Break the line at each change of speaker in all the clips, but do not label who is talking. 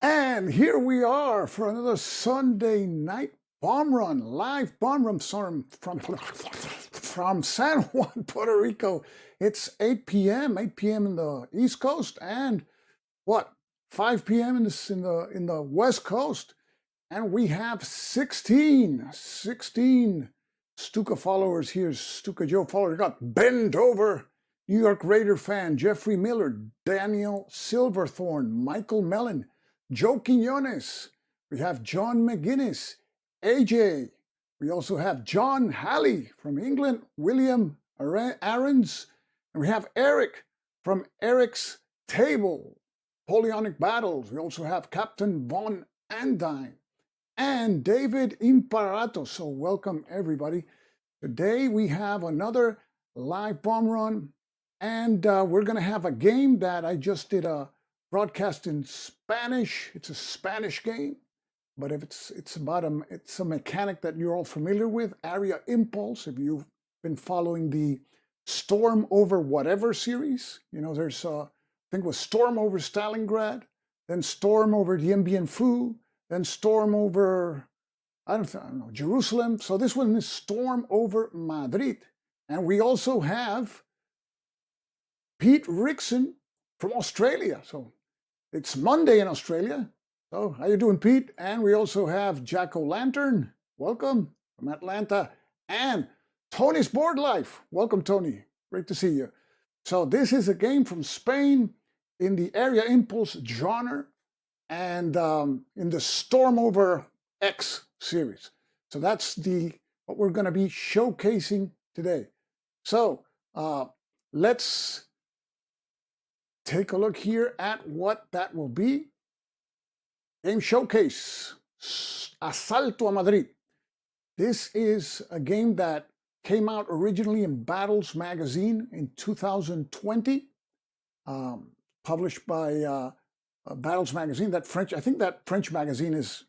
And here we are for another Sunday night bomb run, live bomb run from San Juan, Puerto Rico. It's 8 p.m. in the East Coast, and what, 5 p.m. in the West Coast, and we have 16 Stuka followers here. Stuka Joe followers. We got Bend Over, New York Raider fan Jeffrey Miller, Daniel Silverthorne, Michael Mellon, Joe Quinones. We have John McGuinness, AJ. We also have John Halley from England, William Aarons, and we have Eric from Eric's Table, Napoleonic Battles. We also have Captain Von Andine and David Imparato. So welcome everybody. Today we have another live bomb run, and we're going to have a game that I just did a broadcast in Spanish. It's a Spanish game, but if it's a mechanic that you're all familiar with, Area Impulse. If you've been following the Storm Over Whatever series, you know, there's I think it was Storm Over Stalingrad, then Storm Over Dien Bien Phu, then Storm Over I don't know, Jerusalem. So this one is Storm Over Madrid, and we also have Pete Rickson from Australia. So it's Monday in Australia. So how you doing, Pete? And we also have Jack O'Lantern, welcome, from Atlanta, and Tony's Board Life. Welcome, Tony. Great to see you. So this is a game from Spain in the Area Impulse genre and in the Storm Over X series. So that's what we're going to be showcasing today. So let's take a look here at what that will be. Game showcase, Asalto a Madrid. This is a game that came out originally in Battles magazine in 2020, published by Battles magazine. I think that French magazine is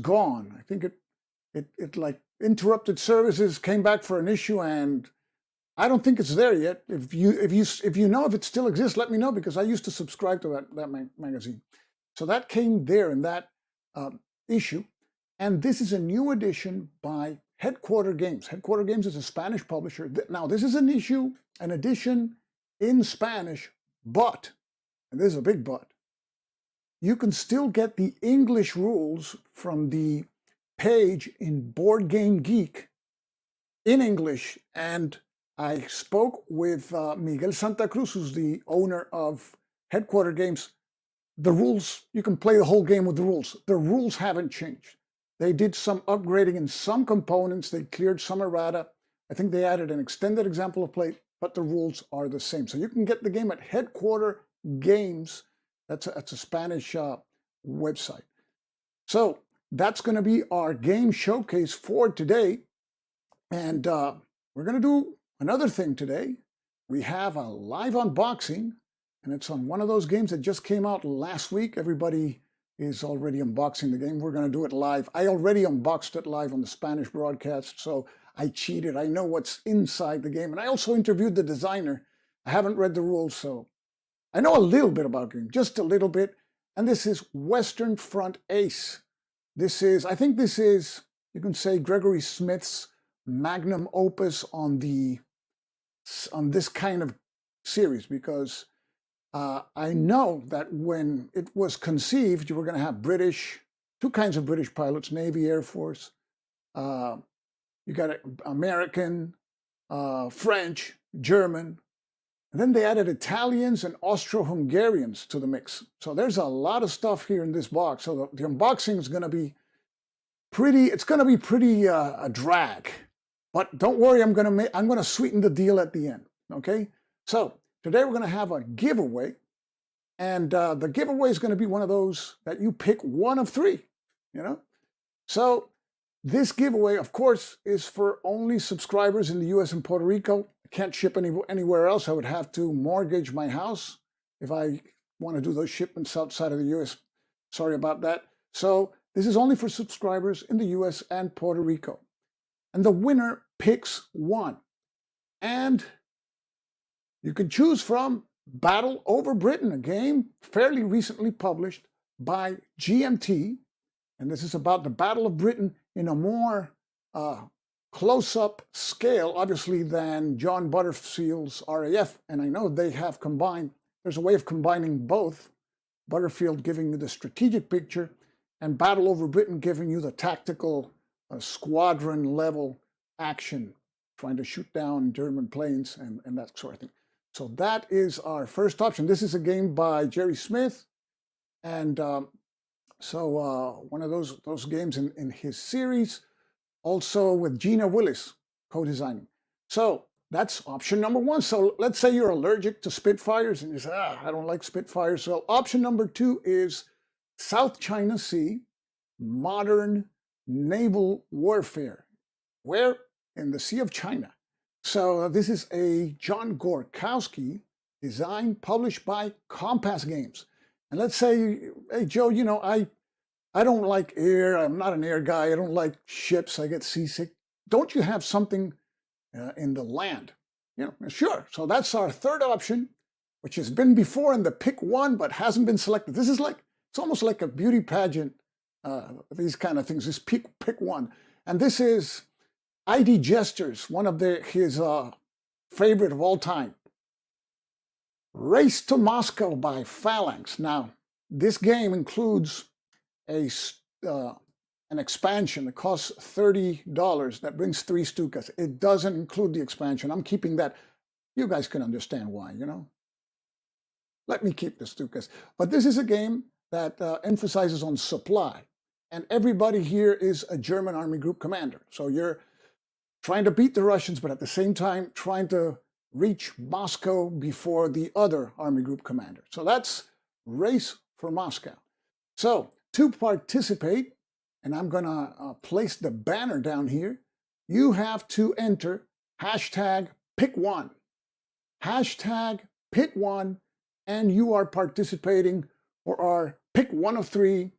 gone. I think it like interrupted services, came back for an issue, and I don't think it's there yet. If you know if it still exists, let me know, because I used to subscribe to that magazine. So that came there in that issue, and this is a new edition by Headquarter Games. Headquarter Games is a Spanish publisher. Now this is an edition in Spanish, but, and this is a big but, you can still get the English rules from the page in Board Game Geek in English, and I spoke with Miguel Santa Cruz, who's the owner of Headquarter Games. The rules, you can play the whole game with the rules. The rules haven't changed. They did some upgrading in some components. They cleared some errata. I think they added an extended example of play, but the rules are the same. So you can get the game at Headquarter Games. That's a Spanish website. So that's going to be our game showcase for today. And we're going to do another thing today. We have a live unboxing, and it's on one of those games that just came out last week. Everybody is already unboxing the game. We're going to do it live. I already unboxed it live on the Spanish broadcast, so I cheated. I know what's inside the game, and I also interviewed the designer. I haven't read the rules, so I know a little bit about the game, just a little bit. And this is Western Front Ace. I think this is, you can say, Gregory Smith's magnum opus on this kind of series, because I know that when it was conceived, you were going to have British two kinds of British pilots, Navy, Air Force. You got American, French, German. And then they added Italians and Austro-Hungarians to the mix. So there's a lot of stuff here in this box. So the unboxing is going to be pretty, it's going to be pretty a drag. But don't worry, I'm going to sweeten the deal at the end, okay? So today we're going to have a giveaway. And the giveaway is going to be one of those that you pick one of three, you know? So this giveaway, of course, is for only subscribers in the US and Puerto Rico. I can't ship anywhere else. I would have to mortgage my house if I want to do those shipments outside of the US. Sorry about that. So this is only for subscribers in the US and Puerto Rico. And the winner picks one. And you can choose from Battle Over Britain, a game fairly recently published by GMT. And this is about the Battle of Britain in a more close-up scale, obviously, than John Butterfield's RAF. And I know they have combined, there's a way of combining both. Butterfield giving you the strategic picture and Battle Over Britain giving you the tactical squadron-level action, trying to shoot down German planes and that sort of thing. So that is our first option. This is a game by Jerry Smith. And one of those games in his series, also with Gina Willis co-designing. So that's option number one. So let's say you're allergic to Spitfires and you say, I don't like Spitfires. So option number two is South China Sea, modern naval warfare. Where? In the Sea of China. So this is a John Gorkowski design published by Compass Games. And let's say, hey, Joe, you know, I don't like air. I'm not an air guy. I don't like ships. I get seasick. Don't you have something in the land? You know, sure. So that's our third option, which has been before in the pick one, but hasn't been selected. This is like, it's almost like a beauty pageant, these kind of things, this pick one. And this is ID Gestures, one of his favorite of all time. Race to Moscow by Phalanx. Now, this game includes an expansion that costs $30 that brings 3 Stukas. It doesn't include the expansion. I'm keeping that. You guys can understand why, you know. Let me keep the Stukas. But this is a game that emphasizes on supply. And everybody here is a German Army Group commander. So you're trying to beat the Russians, but at the same time trying to reach Moscow before the other Army Group commander. So that's Race for Moscow. So to participate, and I'm going to place the banner down here, you have to enter hashtag pick one. Hashtag pick one, and you are participating for our pick one of 3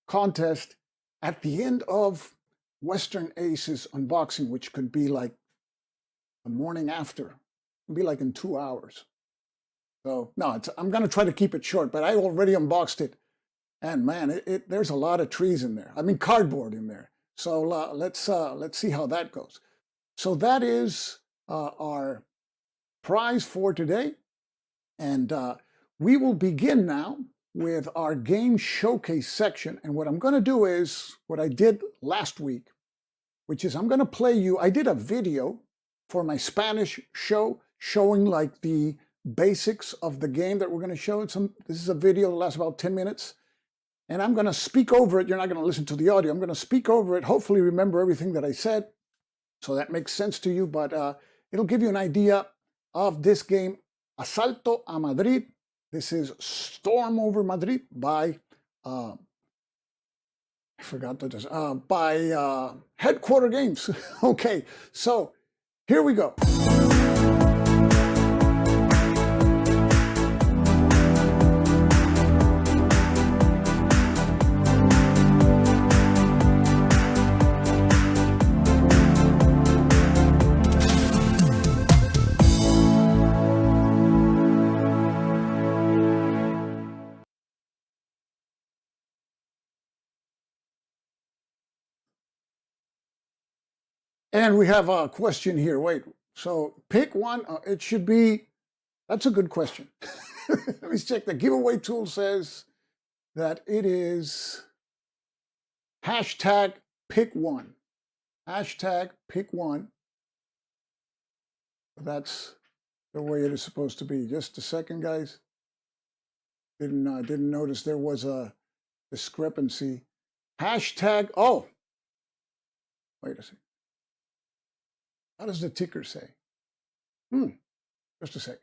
contest at the end of Western Aces unboxing, which could be like the morning after. It could be like in 2 hours. So no, I'm going to try to keep it short, but I already unboxed it. And man, there's a lot of trees in there. I mean, cardboard in there. So let's see how that goes. So that is our prize for today. And we will begin now with our game showcase section. And what I'm going to do is what I did last week, which is I'm going to play you. I did a video for my Spanish show showing like the basics of the game that we're going to show. This is a video that lasts about 10 minutes. And I'm going to speak over it. You're not going to listen to the audio. I'm going to speak over it, hopefully remember everything that I said, so that makes sense to you. But it'll give you an idea of this game, Asalto a Madrid. This is Storm Over Madrid by, I forgot that, by Headquarter Games. Okay, so here we go. And we have a question here. Wait, so pick one. It should be, that's a good question. Let me check. The giveaway tool says that it is Hashtag pick one. Hashtag pick one. That's the way it is supposed to be. Just a second, guys. Didn't notice there was a discrepancy. Hashtag, oh, wait a second. How does the ticker say? Just a second.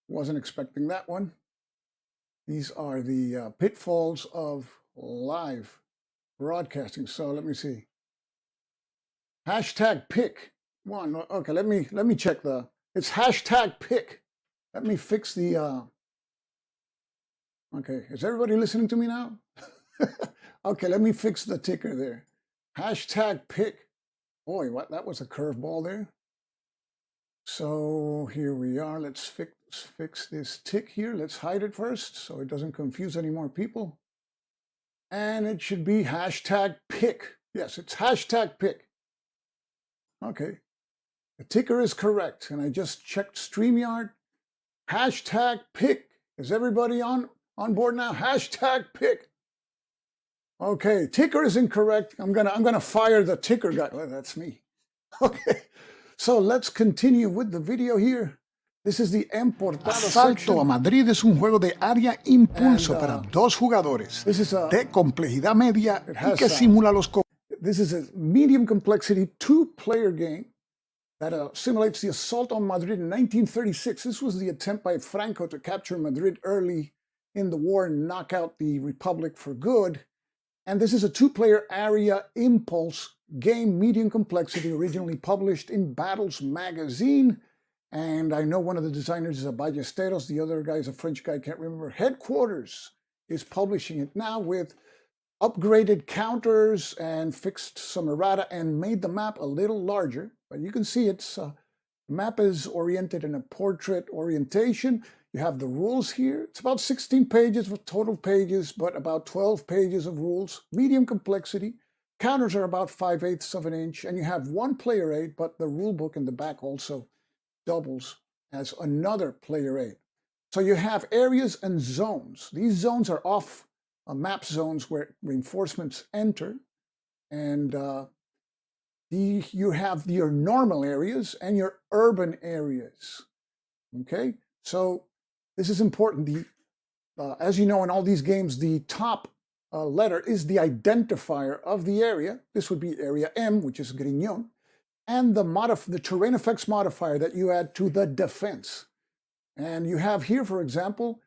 Wasn't expecting that one. These are the pitfalls of live broadcasting. So let me see. Hashtag pick one. Okay, let me check it's hashtag pick. Let me fix the okay, is everybody listening to me now? Okay, let me fix the ticker there. Hashtag pick. Boy, what, that was a curveball there. So here we are. Let's fix this tick here. Let's hide it first so it doesn't confuse any more people. And it should be hashtag pick. Yes, it's hashtag pick. Okay, the ticker is correct. And I just checked StreamYard. Hashtag pick. Is everybody on board now? Hashtag pick. Okay, ticker is incorrect. I'm gonna fire the ticker guy. Well, that's me. Okay, so let's continue with the video here. This is the Asalto a Madrid es un juego de área impulso para dos jugadores de complejidad media y que simula los. This is a medium complexity two-player game that simulates the assault on Madrid in 1936. This was the attempt by Franco to capture Madrid early in the war and knock out the Republic for good. And this is a two-player area impulse game, medium complexity, originally published in Battles magazine. And I know one of the designers is a Ballesteros, the other guy is a French guy, I can't remember. Headquarters is publishing it now with upgraded counters and fixed some errata and made the map a little larger. But you can see its map is oriented in a portrait orientation. You have the rules here. It's about 16 pages with total pages, but about 12 pages of rules, medium complexity. Counters are about 5/8 of an inch, and you have one player aid, but the rule book in the back also doubles as another player aid. So you have areas and zones. These zones are off map zones where reinforcements enter, and you have your normal areas and your urban areas. Okay, so this is important. As you know, in all these games, the top letter is the identifier of the area. This would be area M, which is Griñón, and the terrain effects modifier that you add to the defense. And you have here, for example,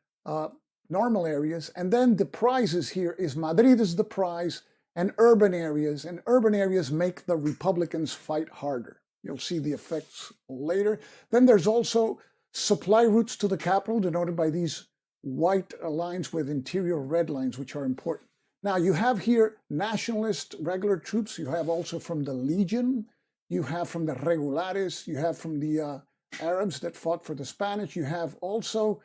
normal areas, and then the prizes here is Madrid is the prize, and urban areas make the Republicans fight harder. You'll see the effects later. Then there's also supply routes to the capital, denoted by these white lines with interior red lines, which are important. Now you have here nationalist regular troops. You have also from the Legion. You have from the Regulares. You have from the Arabs that fought for the Spanish. You have also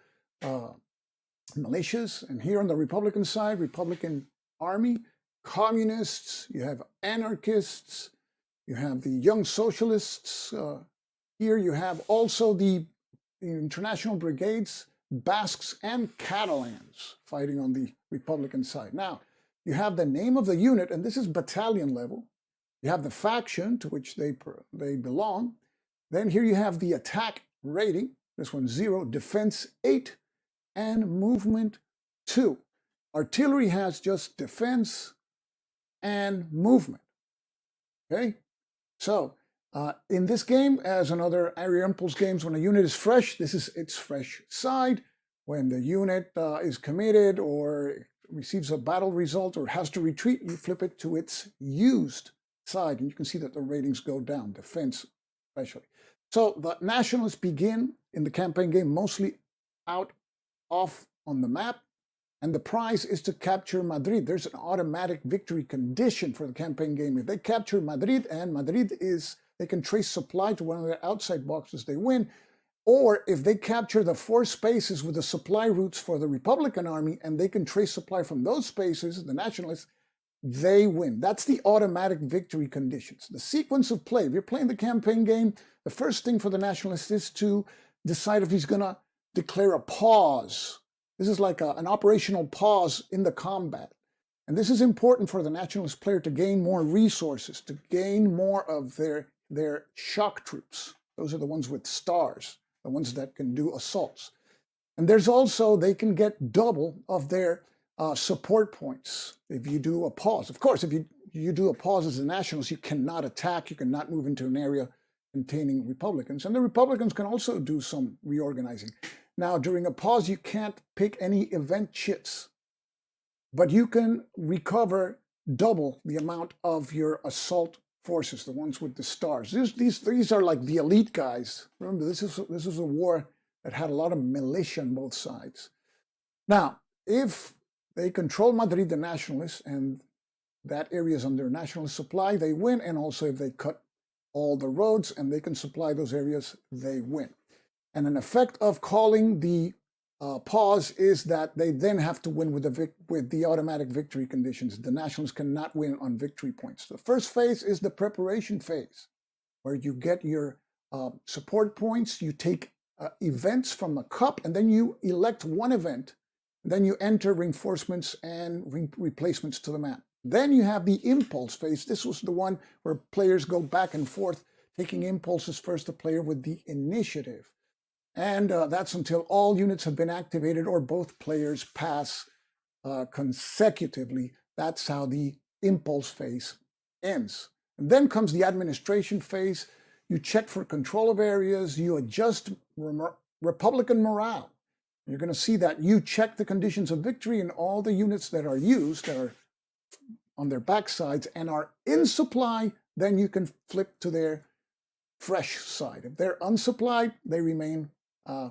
militias. And here on the Republican side, Republican Army, communists. You have anarchists. You have the Young Socialists. Here you have also the international brigades, Basques and Catalans fighting on the Republican side. Now, you have the name of the unit, and this is battalion level. You have the faction to which they belong. Then here you have the attack rating. This one's 0, defense 8, and movement 2. Artillery has just defense and movement. Okay? So, in this game, as in other area impulse games, when a unit is fresh, this is its fresh side. When the unit is committed or receives a battle result or has to retreat, you flip it to its used side. And you can see that the ratings go down, defense especially. So the nationalists begin in the campaign game mostly off on the map. And the prize is to capture Madrid. There's an automatic victory condition for the campaign game. If they capture Madrid, and Madrid is, they can trace supply to one of their outside boxes, they win. Or if they capture the 4 spaces with the supply routes for the Republican Army, and they can trace supply from those spaces, the nationalists, they win. That's the automatic victory conditions. The sequence of play, if you're playing the campaign game, the first thing for the nationalist is to decide if he's going to declare a pause. This is like an operational pause in the combat. And this is important for the nationalist player to gain more resources, to gain more of their shock troops. Those are the ones with stars, the ones that can do assaults. And there's also, they can get double of their support points if you do a pause. Of course, if you do a pause as a nationalist, you cannot attack, you cannot move into an area containing Republicans. And the Republicans can also do some reorganizing. Now, during a pause, you can't pick any event chits, but you can recover double the amount of your assault forces, the ones with the stars. These are like the elite guys. Remember, this is a war that had a lot of militia on both sides. Now, if they control Madrid, the nationalists, and that area is under nationalist supply, they win. And also if they cut all the roads and they can supply those areas, they win. And an effect of calling the pause is that they then have to win with the automatic victory conditions. The nationalists cannot win on victory points. The first phase is the preparation phase, where you get your support points, you take events from the cup, and then you elect one event. Then you enter reinforcements and replacements to the map. Then you have the impulse phase. This was the one where players go back and forth, taking impulses first, the player with the initiative. And that's until all units have been activated or both players pass consecutively. That's how the impulse phase ends. And then comes the administration phase. You check for control of areas, you adjust Republican morale. You're going to see that you check the conditions of victory, and all the units that are used, that are on their backsides and are in supply, then you can flip to their fresh side. If they're unsupplied, they remain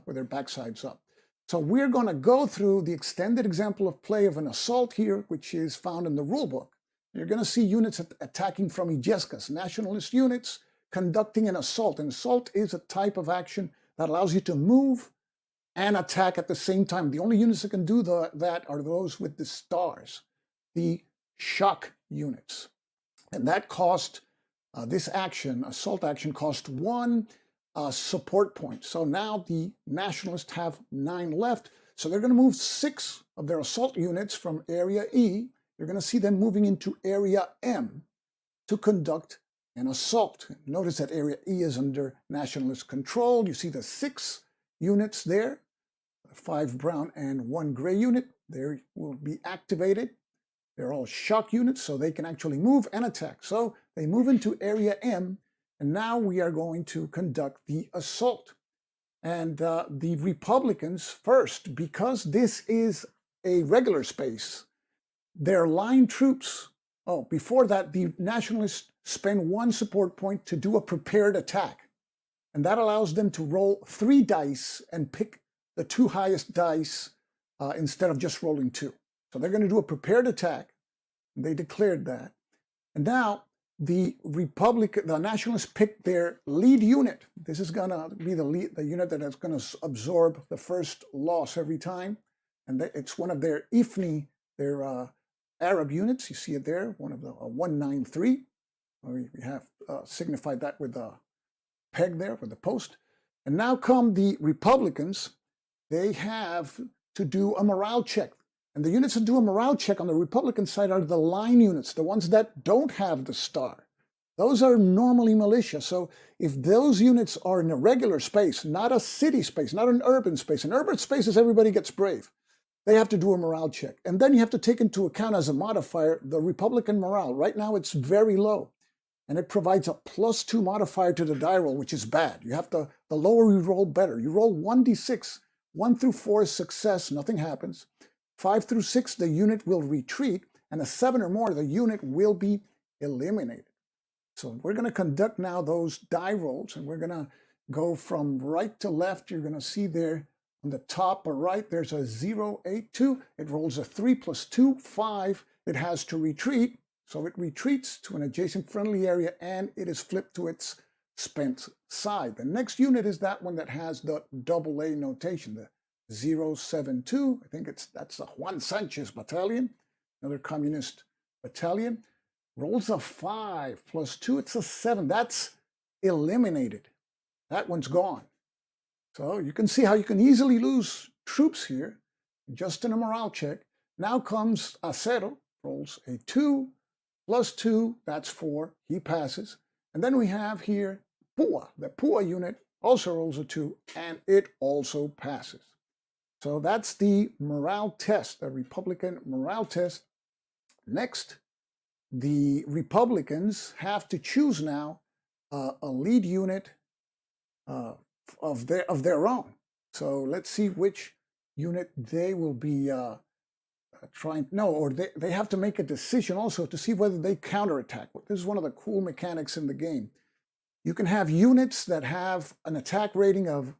with their backsides up. So we're going to go through the extended example of play of an assault here, which is found in the rulebook. You're going to see units attacking from Illescas, nationalist units conducting an assault. An assault is a type of action that allows you to move and attack at the same time. The only units that can do that are those with the stars, the shock units. And that cost, this action, assault action, cost 1 support point. So now the nationalists have 9 left. So they're going to move 6 of their assault units from area E. You're going to see them moving into area M to conduct an assault. Notice that area E is under nationalist control. You see the 6 units there, 5 brown and 1 gray unit. They will be activated. They're all shock units, so they can actually move and attack. So they move into area M, and now we are going to conduct the assault. And the Republicans first, because this is a regular space, their line troops, before that, the nationalists spend 1 support point to do a prepared attack. And that allows them to roll 3 dice and pick the 2 highest dice instead of just rolling 2. So they're going to do a prepared attack. And they declared that. And now the nationalists picked their lead unit. This is going to be the unit that is going to absorb the first loss every time. And it's one of their IFNI, their Arab units. You see it there, one of the 193. We have signified that with a peg there, with the post. And now come the Republicans. They have to do a morale check. And the units that do a morale check on the Republican side are the line units, the ones that don't have the star. Those are normally militia. So if those units are in a regular space, not a city space, not an urban space, in urban spaces everybody gets brave, they have to do a morale check. And then you have to take into account as a modifier the Republican morale. Right now it's very low. And it provides a +2 modifier to the die roll, which is bad. You have to, the lower you roll, better. You roll 1d6. 1 through 4 is success, nothing happens. 5 through 6, the unit will retreat, and a 7 or more, the unit will be eliminated. So we're going to conduct now those die rolls, and we're going to go from right to left. You're going to see there on the top or right, there's a 0, 8, 2. It rolls a 3 + 2, 5. It has to retreat, so it retreats to an adjacent friendly area, and it is flipped to its spent side. The next unit is that one that has the AA notation, the 072. I think that's the Juan Sanchez battalion, another communist battalion. Rolls a 5 + 2, it's a 7. That's eliminated. That one's gone. So you can see how you can easily lose troops here just in a morale check. Now comes Acero. rolls a 2 plus 2, that's 4, he passes. And then we have here PUA. The PUA unit also rolls a 2, and it also passes. So that's the morale test, the Republican morale test. Next, the Republicans have to choose now a lead unit of their own. So let's see which unit they will be they have to make a decision also to see whether they counterattack. This is one of the cool mechanics in the game. You can have units that have an attack rating of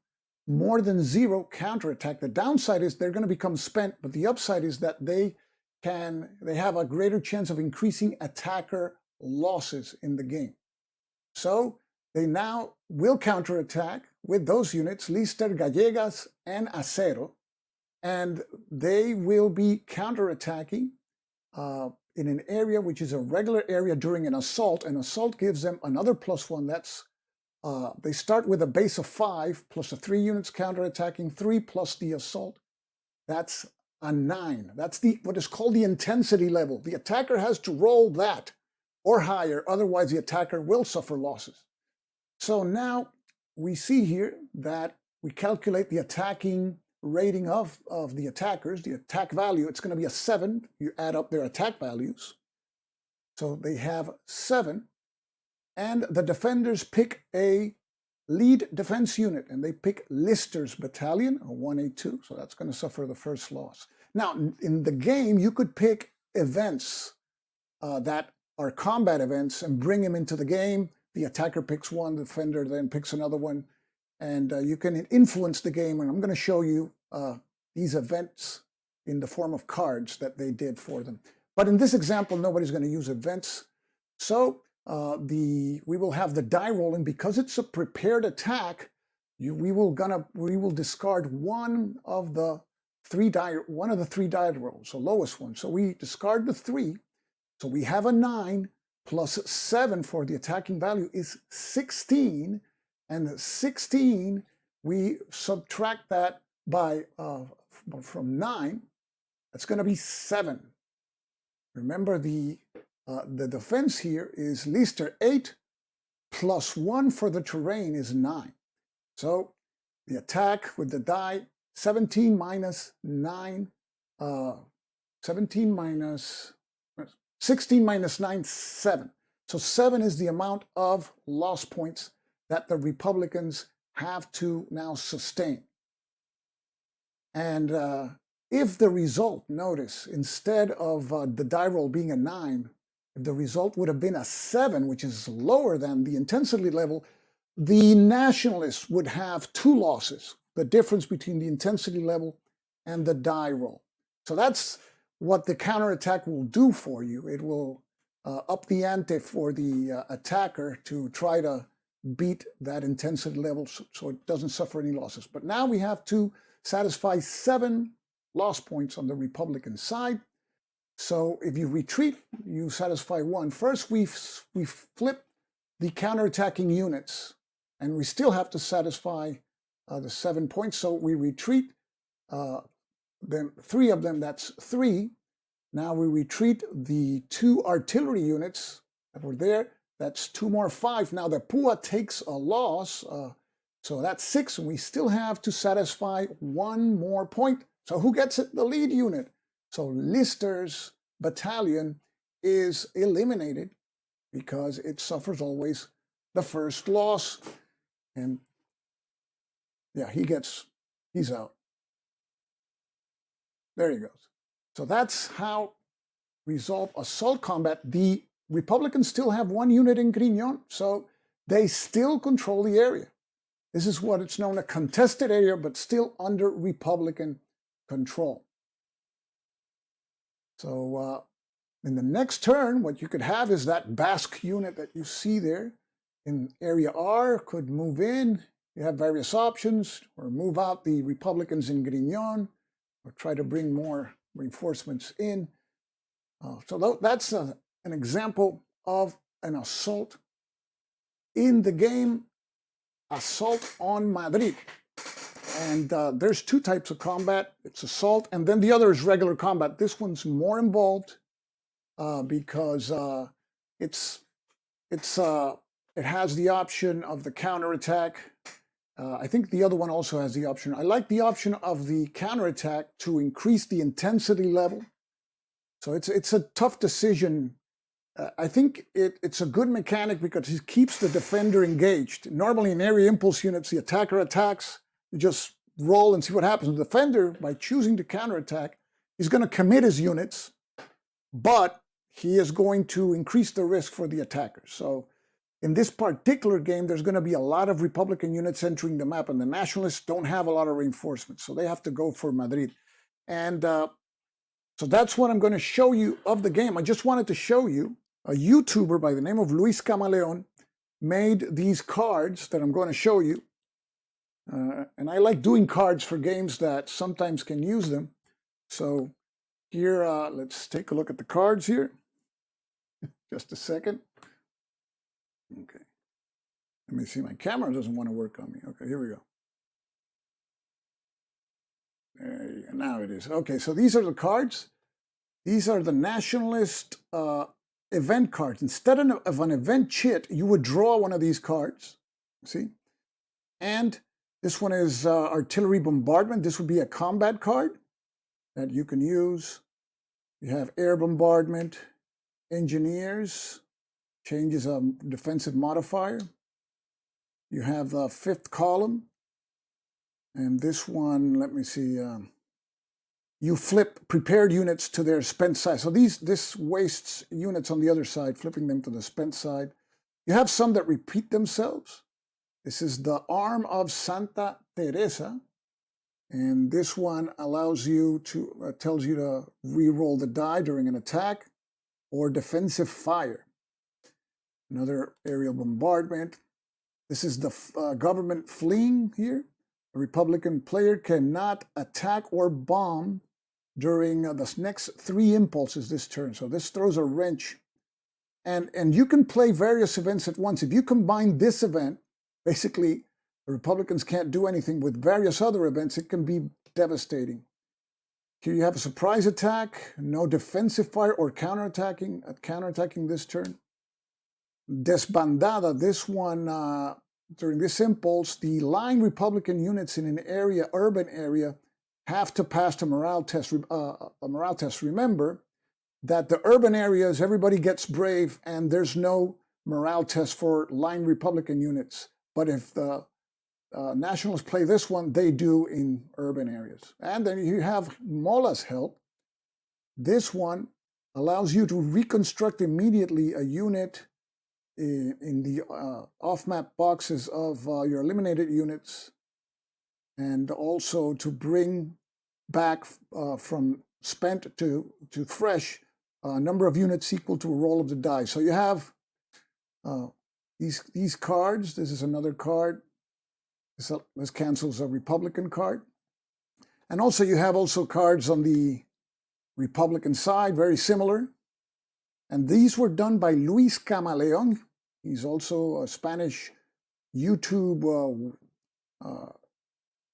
more than 0 counterattack. The downside is they're going to become spent, but the upside is that they have a greater chance of increasing attacker losses in the game. So they now will counterattack with those units, Lister, Gallegas, and Acero, and they will be counterattacking in an area which is a regular area during an assault. An assault gives them another +1. That's they start with a base of 5 plus a 3 units counterattacking, 3 plus the assault. That's a 9. That's what is called the intensity level. The attacker has to roll that or higher, otherwise the attacker will suffer losses. So now we see here that we calculate the attacking rating of the attackers, the attack value. It's going to be a 7. You add up their attack values. So they have 7. And the defenders pick a lead defense unit, and they pick Lister's battalion, a 1A2, so that's going to suffer the first loss. Now, in the game, you could pick events that are combat events and bring them into the game. The attacker picks one, the defender then picks another one, and you can influence the game. And I'm going to show you these events in the form of cards that they did for them. But in this example, nobody's going to use events. So we will have the die rolling. Because it's a prepared attack, we will discard one of the three die rolls, the lowest one. So we discard the 3. So we have a 9 plus 7 for the attacking value is 16, and 16 we subtract that by from 9. That's going to be 7. Remember the defense here is Lister 8 plus 1 for the terrain is 9. So the attack with the die 17 minus 9, 16 minus 9, 7. So 7 is the amount of loss points that the Republicans have to now sustain. And if the result, notice, instead of the die roll being a 9, if the result would have been a 7, which is lower than the intensity level, the nationalists would have 2 losses, the difference between the intensity level and the die roll. So that's what the counterattack will do for you. It will up the ante for the attacker to try to beat that intensity level so it doesn't suffer any losses. But now we have to satisfy 7 loss points on the Republican side. So if you retreat, you satisfy 1. First, we flip the counterattacking units, and we still have to satisfy the 7 points. So we retreat, then 3 of them, that's 3. Now we retreat the 2 artillery units that were there. That's 2 more 5. Now the PUA takes a loss, so that's 6, and we still have to satisfy 1 more point. So who gets it? The lead unit. So Lister's battalion is eliminated because it suffers always the first loss. And yeah, he's out. There he goes. So that's how resolve assault combat. The Republicans still have 1 unit in Grignon, so they still control the area. This is what it's known a contested area, but still under Republican control. So in the next turn, what you could have is that Basque unit that you see there in area R could move in. You have various options, or move out the Republicans in Grignon, or try to bring more reinforcements in. So that's an example of an assault in the game Assault on Madrid. And there's 2 types of combat. It's assault, and then the other is regular combat. This one's more involved. because it has the option of the counterattack. I think the other one also has the option. I like the option of the counterattack to increase the intensity level. So it's a tough decision. I think it's a good mechanic because it keeps the defender engaged. Normally in area impulse units, the attacker attacks, you just roll and see what happens. The defender, by choosing to counterattack, is going to commit his units, but he is going to increase the risk for the attacker. So in this particular game, there's going to be a lot of Republican units entering the map, and the Nationalists don't have a lot of reinforcements, so they have to go for Madrid. And so that's what I'm going to show you of the game. I just wanted to show you a YouTuber by the name of Luis Camaleon made these cards that I'm going to show you. And I like doing cards for games that sometimes can use them. So here, let's take a look at the cards here. Just a second. Okay. Let me see, my camera doesn't want to work on me. Okay, here we go. There you go. Now it is. Okay, so these are the cards. These are the Nationalist event cards. Instead of an event chit, you would draw one of these cards. See? And this one is artillery bombardment. This would be a combat card that you can use. You have air bombardment, engineers, changes a defensive modifier. You have the fifth column. And this one, let me see, you flip prepared units to their spent side. So this wastes units on the other side, flipping them to the spent side. You have some that repeat themselves. This is the Arm of Santa Teresa. And this one allows you to, tells you to re-roll the die during an attack or defensive fire. Another aerial bombardment. This is the government fleeing here. A Republican player cannot attack or bomb during the next 3 impulses this turn. So this throws a wrench. And you can play various events at once. If you combine this event, basically the Republicans can't do anything with various other events. It can be devastating. Here you have a surprise attack, no defensive fire or counterattacking this turn. Desbandada, this one, during this impulse, the line Republican units in an area, urban area, have to pass a morale test. Remember that the urban areas, everybody gets brave, and there's no morale test for line Republican units. But if the Nationalists play this one, they do in urban areas. And then you have Mola's help. This one allows you to reconstruct immediately a unit in the off-map boxes of your eliminated units, and also to bring back from spent to fresh a number of units equal to a roll of the die. So you have these cards. This is another card. This cancels a Republican card. And also you have also cards on the Republican side, very similar. And these were done by Luis Camaleon. He's also a Spanish YouTube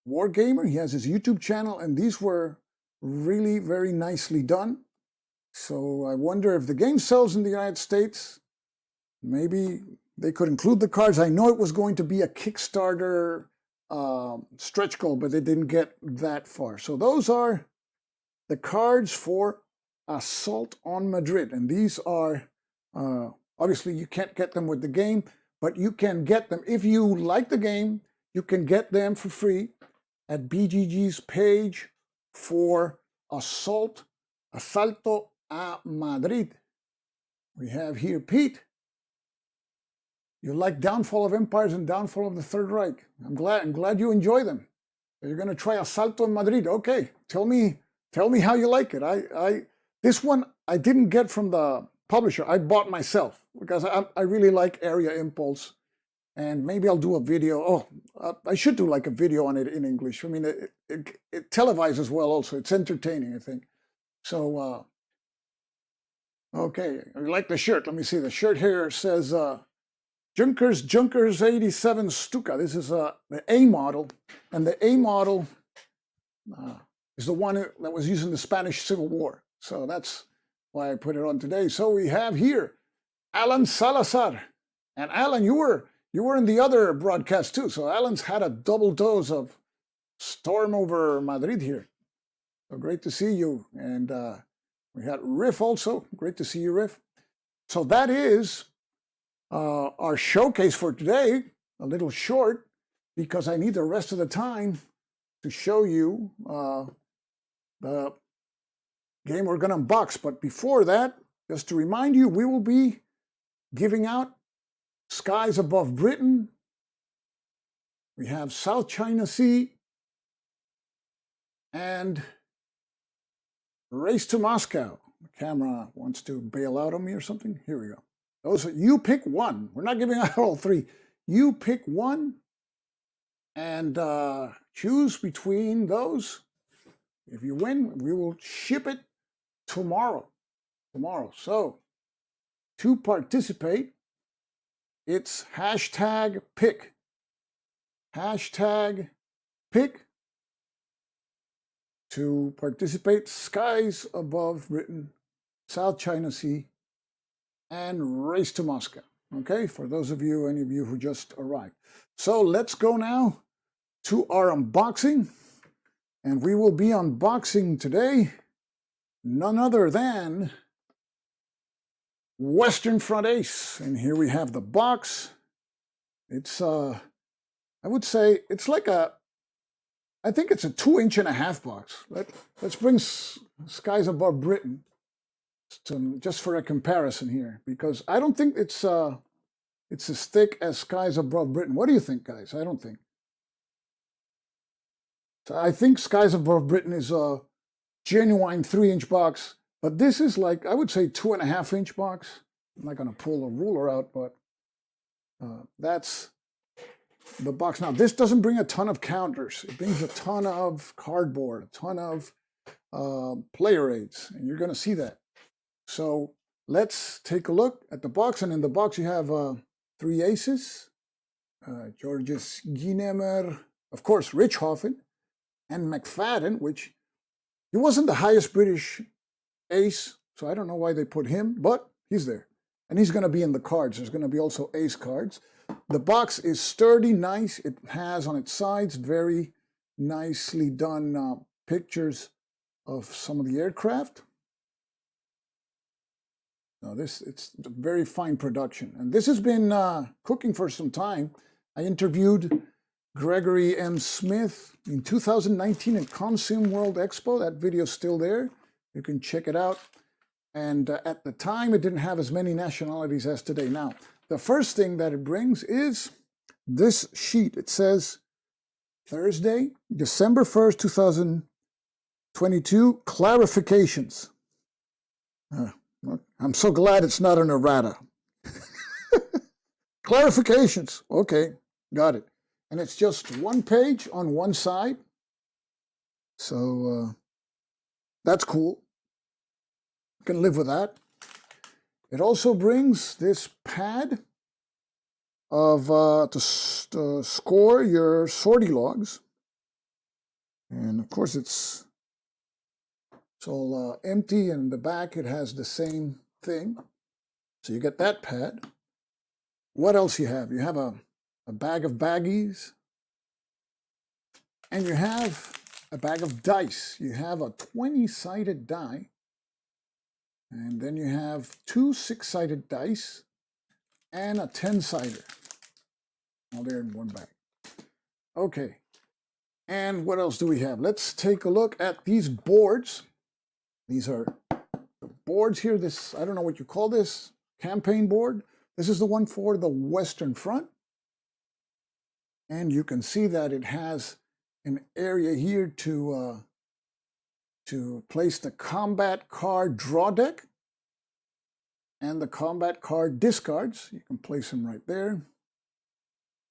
war gamer. He has his YouTube channel, and these were really very nicely done. So I wonder if the game sells in the United States, maybe they could include the cards. I know it was going to be a Kickstarter stretch goal, but they didn't get that far. So those are the cards for Assault on Madrid. And these are, obviously you can't get them with the game, but you can get them. If you like the game, you can get them for free at BGG's page for Asalto a Madrid. We have here Pete. You like Downfall of Empires and Downfall of the Third Reich. I'm glad you enjoy them. You're going to try Asalto a Madrid. Okay, tell me how you like it. This one I didn't get from the publisher. I bought myself because I really like Area Impulse, and maybe I'll do a video. I should do like a video on it in English. I mean, it televises well also. It's entertaining, I think. So, okay, I like the shirt. Let me see. The shirt here says Junkers 87 Stuka. This is the A model, and the A model is the one that was used in the Spanish Civil War. So that's why I put it on today. So we have here Alan Salazar. And Alan, you were in the other broadcast too. So Alan's had a double dose of Storm Over Madrid here. So great to see you. And we had Riff also. Great to see you, Riff. So that is our showcase for today. A little short because I need the rest of the time to show you the game we're going to unbox. But before that, just to remind you, we will be giving out Skies Above Britain. We have South China Sea and Race to Moscow. The camera wants to bail out on me or something. Here we go. Those are, you pick one. We're not giving out all three. You pick one and choose between those. If you win, we will ship it tomorrow. So to participate, it's hashtag pick. Hashtag pick to participate. Skies Above Britain, South China Sea, and Race to Moscow. Okay, for those of you, any of you who just arrived. So let's go now to our unboxing. And we will be unboxing today none other than Western Front Ace. And here we have the box. It's, I would say, it's like I think it's a 2.5-inch box. Let's bring Skies Above Britain just for a comparison here, because I don't think it's as thick as Skies Above Britain. What do you think, guys? I don't think. So I think Skies Above Britain is a genuine 3-inch box, but this is like, I would say, 2.5-inch box. I'm not going to pull a ruler out, but that's the box. Now, this doesn't bring a ton of counters. It brings a ton of cardboard, a ton of player aids, and you're going to see that. So let's take a look at the box. And in the box, you have 3 aces, Georges Guinemer, of course, Richthofen, and McFadden, which he wasn't the highest British ace, so I don't know why they put him, but he's there. And he's going to be in the cards. There's going to be also ace cards. The box is sturdy, nice. It has on its sides very nicely done pictures of some of the aircraft. Now it's a very fine production. And this has been cooking for some time. I interviewed Gregory M. Smith in 2019 at Consume World Expo. That video's still there. You can check it out. And at the time, it didn't have as many nationalities as today. Now, the first thing that it brings is this sheet. It says Thursday, December 1st, 2022, clarifications. I'm so glad it's not an errata. Clarifications. Okay, got it. And it's just one page on one side. So that's cool. You can live with that. It also brings this pad of to score your sortie logs. And of course it's all empty, and in the back it has the same thing. So you get that pad. What else you have? You have a bag of baggies, and you have a bag of dice. You have a 20-sided die, and then you have 2 6-sided dice and a 10-sider. All there in one bag. Okay, and what else do we have? Let's take a look at these boards. These are the boards here. This, I don't know what you call this, campaign board. This is the one for the Western Front. And you can see that it has an area here to place the combat card draw deck and the combat card discards. You can place them right there.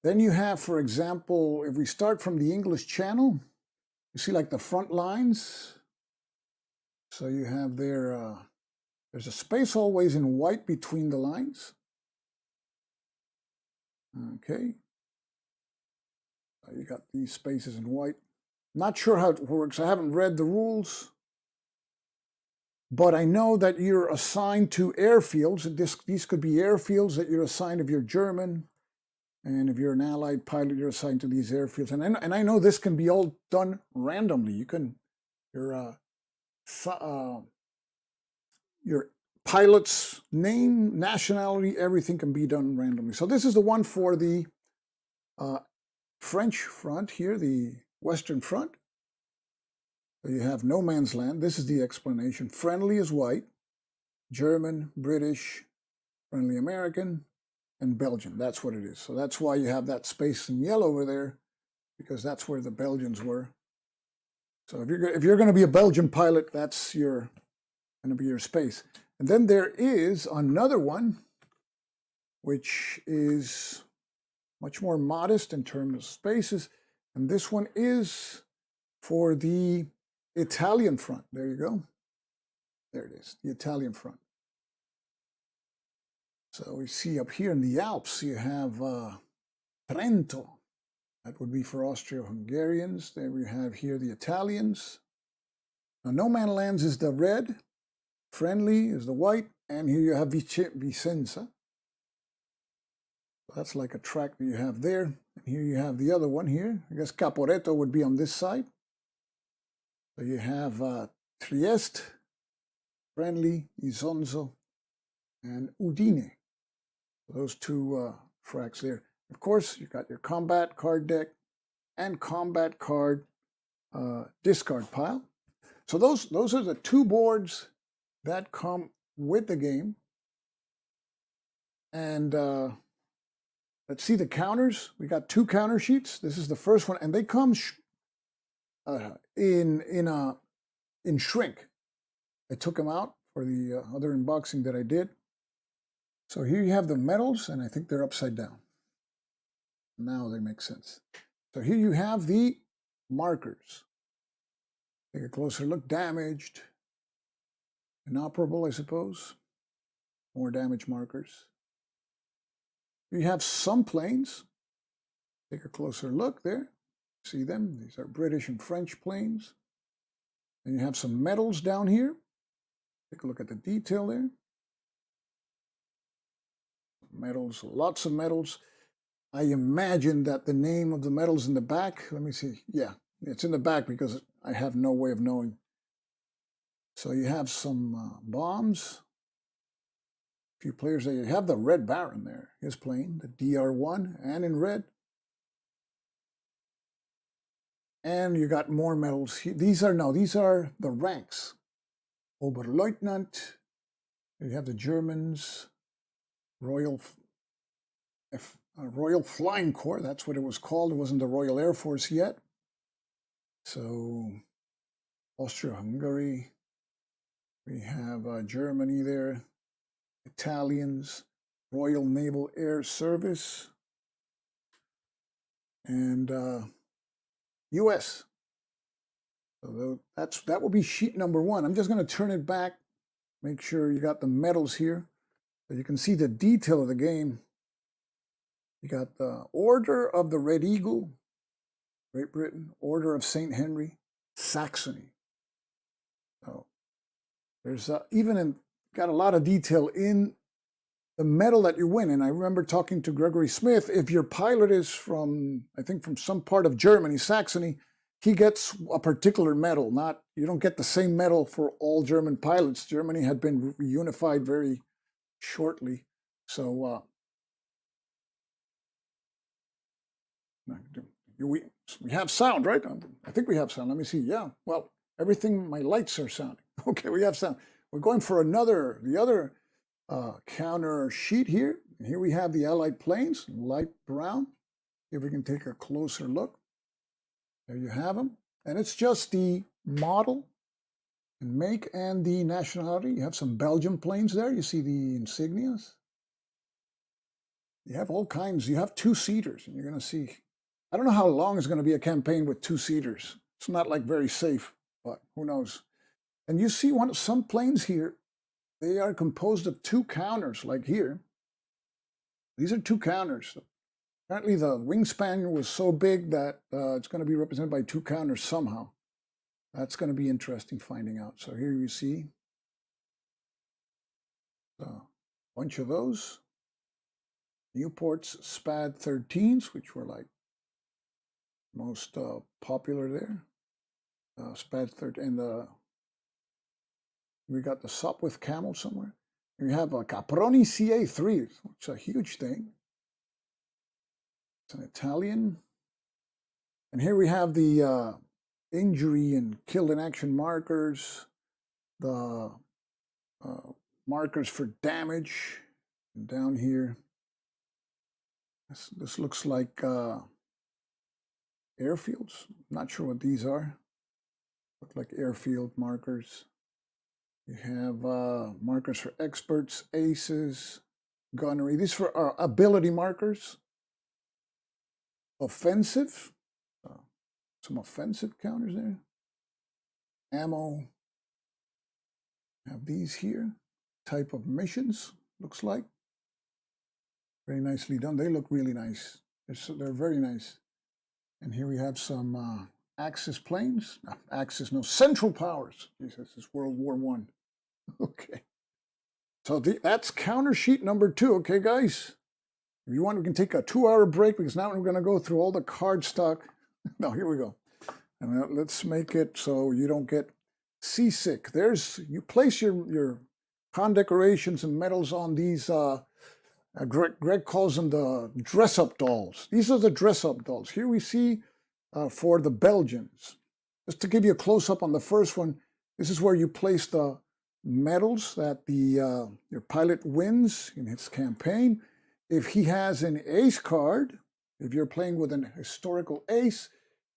Then you have, for example, if we start from the English Channel, you see like the front lines. So you have there, there's a space always in white between the lines. Okay. You got these spaces in white. Not sure how it works. I haven't read the rules. but I know that you're assigned to airfields. These could be airfields that you're assigned if you're German, and if you're an Allied pilot, you're assigned to these airfields. And I know this can be all done randomly. Your pilot's name, nationality, everything can be done randomly. So this is the one for the French front here, the Western Front. So you have no man's land. This is the explanation. Friendly is white, German, British, friendly American, and Belgian. That's what it is. So that's why you have that space in yellow over there, because that's where the Belgians were. So if you're going to be a Belgian pilot, that's going to be your space. And then there is another one, which is much more modest in terms of spaces. And this one is for the Italian front. There you go. There it is, the Italian front. So we see up here in the Alps, you have Trento. That would be for Austro-Hungarians. There we have here the Italians. Now, no man lands is the red, friendly is the white, and here you have Vicenza. That's like a track that you have there. And here you have the other one here. I guess Caporetto would be on this side. So you have Trieste, friendly, Isonzo, and Udine. Those two tracks there. Of course, you've got your combat card deck and combat card discard pile. So those are the two boards that come with the game. And let's see the counters. We got two counter sheets. This is the first one, and they come in shrink. I took them out for the other unboxing that I did. So here you have the medals, and I think they're upside down. Now they make sense. So here you have the markers. Take a closer look. Damaged, inoperable, I suppose. More damage markers. You have some planes. Take a closer look there. See them? These are British and French planes. And you have some medals down here. Take a look at the detail there. Medals, lots of medals. I imagine that the name of the medals in the back, let me see. Yeah, it's in the back because I have no way of knowing. So you have some bombs. A few players there. You have the Red Baron there, his plane, the DR-1, and in red. And you got more medals. These are the ranks. Oberleutnant. You have the Germans, Royal Flying Corps. That's what it was called. It wasn't the Royal Air Force yet. So Austria-Hungary. We have Germany there. Italians, Royal Naval Air Service, and U.S. So that will be sheet number one. I'm just going to turn it back, make sure you got the medals here, so you can see the detail of the game. You got the Order of the Red Eagle, Great Britain, Order of St. Henry, Saxony. So there's got a lot of detail in the medal that you win. And I remember talking to Gregory Smith, if your pilot is from some part of Germany, Saxony, he gets a particular medal. You don't get the same medal for all German pilots. Germany had been reunified very shortly. So we have sound, right? I think we have sound. Let me see. Yeah, well, my lights are sounding. Okay, we have sound. We're going for the other counter sheet here. And here we have the Allied planes, light brown. If we can take a closer look. There you have them. And it's just the model and make and the nationality. You have some Belgian planes there. You see the insignias. You have all kinds. You have two-seaters, and you're going to see. I don't know how long it's going to be a campaign with two-seaters. It's not like very safe, but who knows. And you see some planes here, they are composed of two counters, like here. These are two counters. Apparently the wingspan was so big that it's going to be represented by two counters somehow. That's going to be interesting finding out. So here you see A bunch of those. Newport's SPAD 13s, which were like most popular there. SPAD 13, and we got the Sopwith Camel somewhere. We have a Caproni CA3, which is a huge thing. It's an Italian. And here we have the injury and killed in action markers, the markers for damage. And down here, this looks like airfields. Not sure what these are. Look like airfield markers. You have markers for experts, aces, gunnery. These are our ability markers. Offensive. Some offensive counters there. Ammo. Have these here. Type of missions, looks like. Very nicely done. They look really nice. They're very nice. And here we have some Axis planes. No, Central Powers. Jesus, this is World War I. Okay. So that's counter sheet number 2. Okay, guys? If you want, we can take a 2-hour break because now we're going to go through all the card stock. No, here we go. And let's make it so you don't get seasick. You place your condecorations and medals on these, Greg calls them the dress-up dolls. These are the dress-up dolls. Here we see for the Belgians. Just to give you a close-up on the first one, this is where you place the medals that your pilot wins in his campaign. If he has an ace card, if you're playing with an historical ace,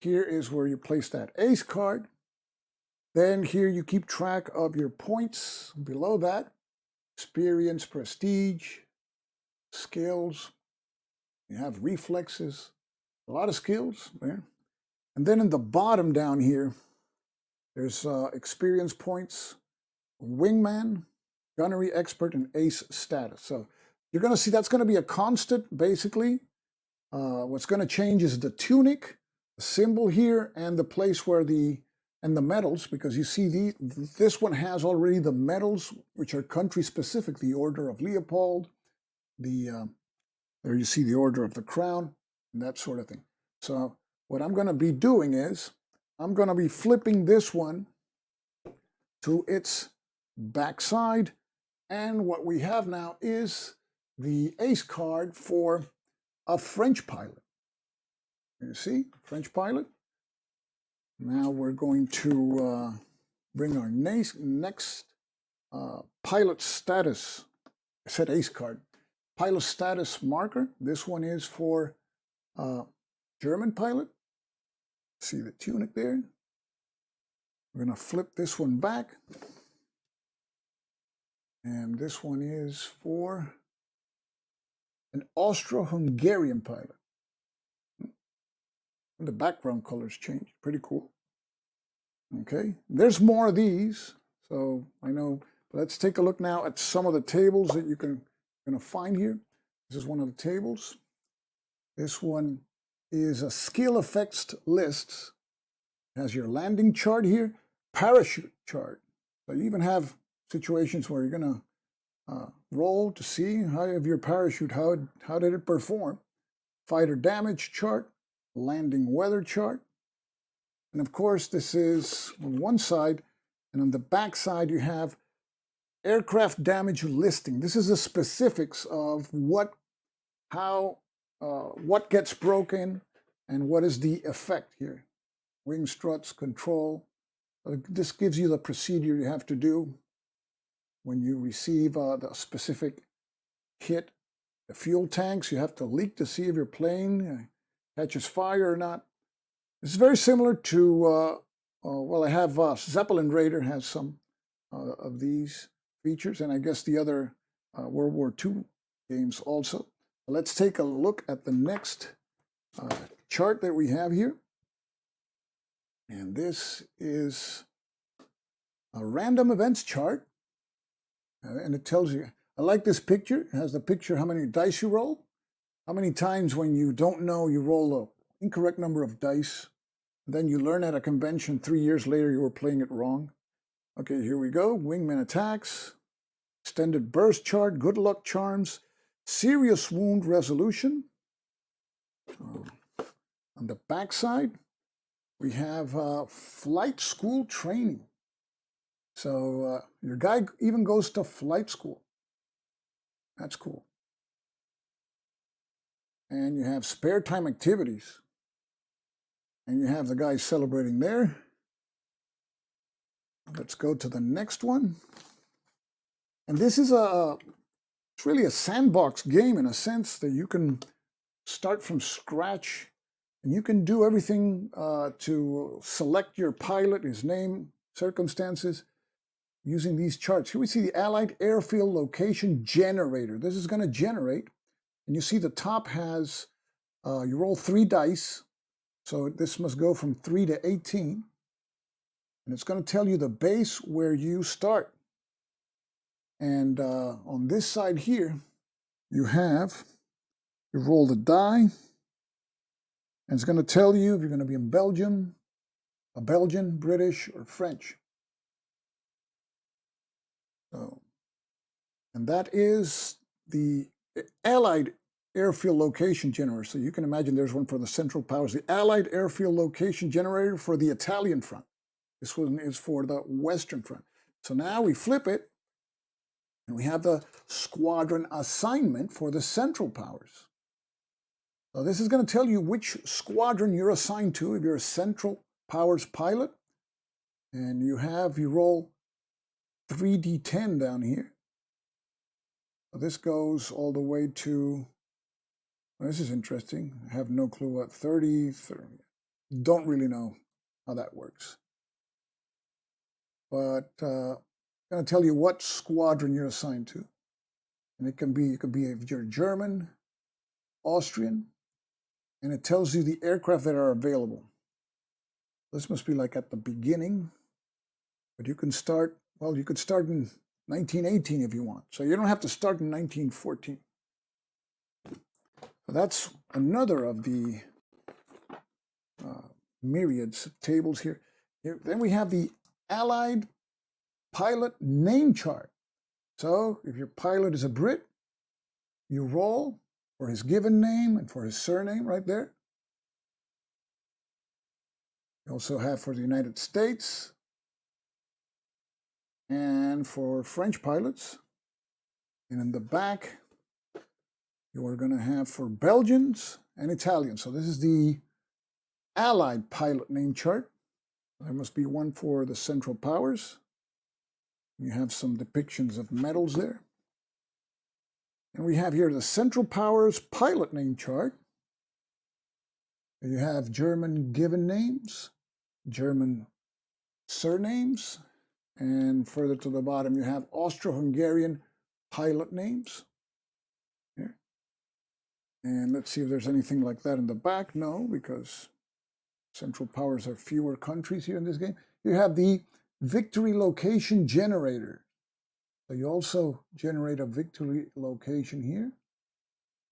here is where you place that ace card. Then here you keep track of your points below that. Experience, prestige, skills. You have reflexes, a lot of skills there. And then in the bottom down here, there's experience points, wingman, gunnery expert, and ace status. So you're going to see that's going to be a constant, basically. What's going to change is the tunic, the symbol here, and the place where the medals, because you see this one has already the medals, which are country specific, the Order of Leopold, there you see the Order of the Crown, and that sort of thing. So what I'm going to be doing is I'm going to be flipping this one to its backside, and what we have now is the ace card for a French pilot. You see, French pilot. Now we're going to bring our next pilot status. I said ace card. Pilot status marker. This one is for German pilot. See the tunic there. We're going to flip this one back. And this one is for an Austro-Hungarian pilot. And the background colors change. Pretty cool. Okay, there's more of these. So I know, let's take a look now at some of the tables that you're going to find here. This is one of the tables. This one is a skill effects list. It has your landing chart here, parachute chart. So you even have situations where you're going to roll to see how of your parachute, how did it perform. Fighter damage chart, landing weather chart. And of course, this is on one side, and on the back side, you have aircraft damage listing. This is the specifics of what gets broken and what is the effect here. Wing struts, control. This gives you the procedure you have to do when you receive the specific hit. The fuel tanks, you have to leak to see if your plane catches fire or not. It's very similar to, well, I have Zeppelin Raider has some of these features, and I guess the other World War II games also. Let's take a look at the next chart that we have here. And this is a random events chart. And it tells you, I like this picture. It has the picture how many dice you roll. How many times when you don't know, you roll an incorrect number of dice. Then you learn at a convention 3 years later you were playing it wrong. Okay, here we go. Wingman attacks, extended burst chart, good luck charms, serious wound resolution. On the back side, we have flight school training. So your guy even goes to flight school. That's cool. And you have spare time activities. And you have the guy celebrating there. Let's go to the next one. And this is it's really a sandbox game in a sense that you can start from scratch and you can do everything to select your pilot, his name, circumstances, using these charts. Here we see the Allied Airfield Location Generator. This is going to generate, and you see the top has, you roll 3 dice, so this must go from 3 to 18, and it's going to tell you the base where you start. And on this side here, you roll the die, and it's going to tell you if you're going to be in Belgium, a Belgian, British, or French. So, and that is the Allied Airfield Location Generator. So you can imagine there's one for the Central Powers. The Allied Airfield Location Generator for the Italian front. This one is for the Western front. So now we flip it, and we have the squadron assignment for the Central Powers. So this is going to tell you which squadron you're assigned to if you're a Central Powers pilot. And you roll 3d10 down here. So this goes all the way to, well, this is interesting. I have no clue what, 30. Don't really know how that works. But I'm going to tell you what squadron you're assigned to. And it could be if you're German, Austrian, and it tells you the aircraft that are available. This must be like at the beginning, but you can start, well, you could start in 1918 if you want. So you don't have to start in 1914. So that's another of the myriads of tables here. Then we have the Allied Pilot Name Chart. So if your pilot is a Brit, you roll for his given name and for his surname right there. You also have for the United States and for French pilots. And in the back, you are going to have for Belgians and Italians. So this is the Allied Pilot Name Chart. There must be one for the Central Powers. You have some depictions of medals there. And we have here the Central Powers Pilot Name Chart. You have German given names, German surnames, and further to the bottom you have Austro-Hungarian pilot names. Here. And let's see if there's anything like that in the back. No, because Central Powers are fewer countries here in this game. You have the Victory Location Generator. So you also generate a victory location here,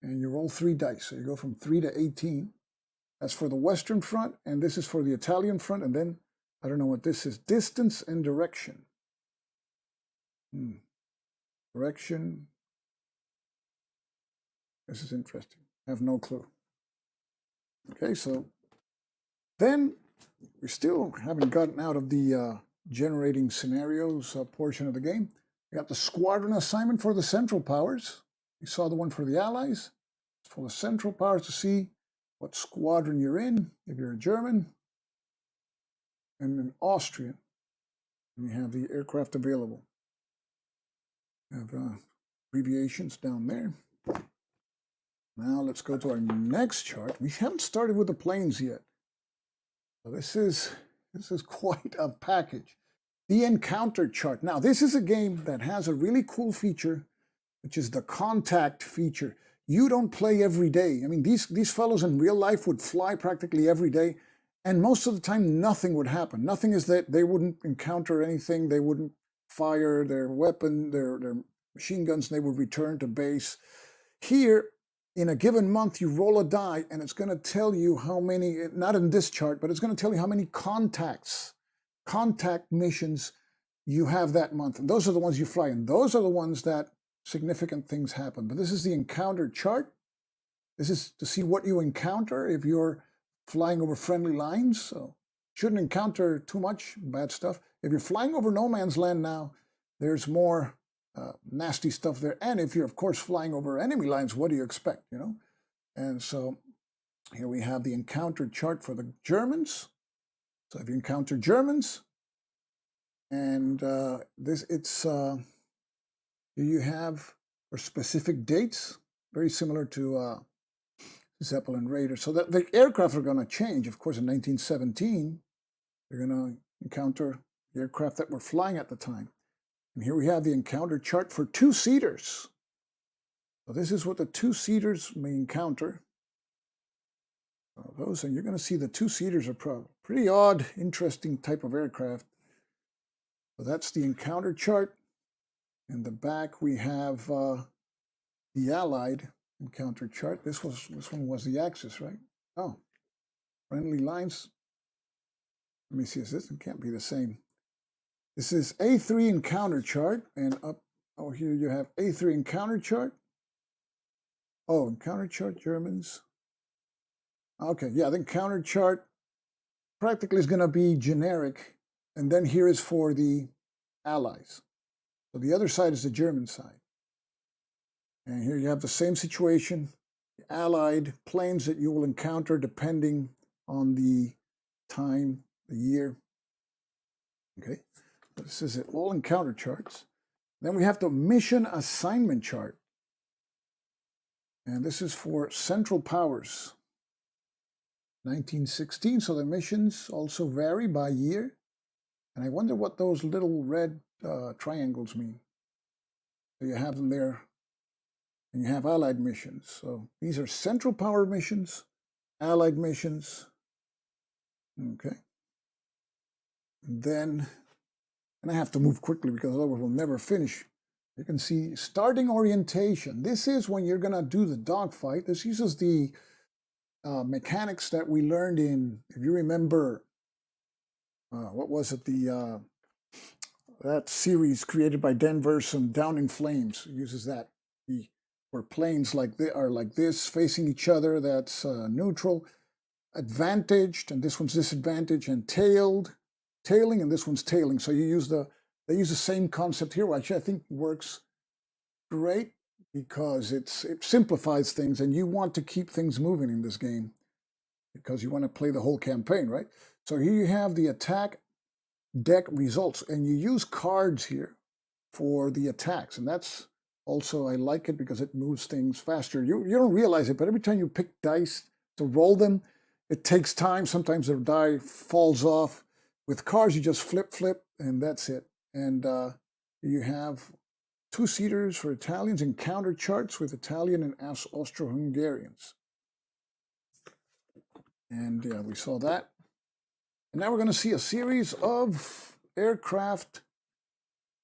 and you roll 3 dice. So you go from 3 to 18. That's for the Western front, and this is for the Italian front, and then, I don't know what this is, distance and direction. Direction. This is interesting. I have no clue. Okay, so then we still haven't gotten out of the generating scenarios portion of the game. We got the squadron assignment for the Central Powers. You saw the one for the Allies. It's for the Central Powers to see what squadron you're in, if you're a German, and an Austrian. And you have the aircraft available. You have abbreviations down there. Now let's go to our next chart. We haven't started with the planes yet. So this is quite a package. The encounter chart. Now, this is a game that has a really cool feature, which is the contact feature. You don't play every day. I mean, these fellows in real life would fly practically every day, and most of the time, nothing would happen. Nothing is that they wouldn't encounter anything. They wouldn't fire their weapon, their machine guns, and they would return to base. Here, in a given month, you roll a die, and it's going to tell you how many, not in this chart, but it's going to tell you how many contact missions you have that month. And those are the ones you fly in. Those are the ones that significant things happen. But this is the encounter chart. This is to see what you encounter if you're flying over friendly lines. So shouldn't encounter too much bad stuff. If you're flying over no man's land now, there's more nasty stuff there. And if you're, of course, flying over enemy lines, what do you expect, you know? And so here we have the encounter chart for the Germans. So if you encounter Germans, and here you have for specific dates, very similar to Zeppelin Raider. So that the aircraft are going to change. Of course, in 1917, you're going to encounter the aircraft that were flying at the time. And here we have the encounter chart for two-seaters. So this is what the two-seaters may encounter. Those, and you're going to see the two-seaters are pretty odd, interesting type of aircraft. So that's the encounter chart. In the back, we have the Allied encounter chart. This one was the Axis, right? Oh, friendly lines. Let me see, this can't be the same. This is A3 encounter chart, and up, oh, here you have A3 encounter chart. Oh, encounter chart, Germans. Okay, yeah, the encounter chart practically is going to be generic, and then here is for the Allies. So the other side is the German side. And here you have the same situation, the Allied planes that you will encounter depending on the time, the year. Okay, so this is it, all encounter charts. Then we have the mission assignment chart. And this is for Central Powers. 1916, so the missions also vary by year. And I wonder what those little red triangles mean. So you have them there, and you have Allied missions. So these are Central Power missions, Allied missions. Okay. And then, and I have to move quickly because otherwise we'll never finish. You can see starting orientation. This is when you're going to do the dogfight. This uses the mechanics that we learned in, if you remember, what was it, that series created by Denver's and Down in Flames. It uses that, where planes are like this, facing each other. That's neutral, advantaged, and this one's disadvantaged, and tailing, and this one's tailing. So they use the same concept here, which I think works great, because it simplifies things, and you want to keep things moving in this game because you want to play the whole campaign, right? So here you have the attack deck results, and you use cards here for the attacks, and that's also, I like it because it moves things faster. You don't realize it, but every time you pick dice to roll them, it takes time. Sometimes the die falls off. With cards, you just flip, and that's it. And you have two-seaters for Italians, encounter charts with Italian and Austro-Hungarians. And yeah, we saw that. And now we're going to see a series of aircraft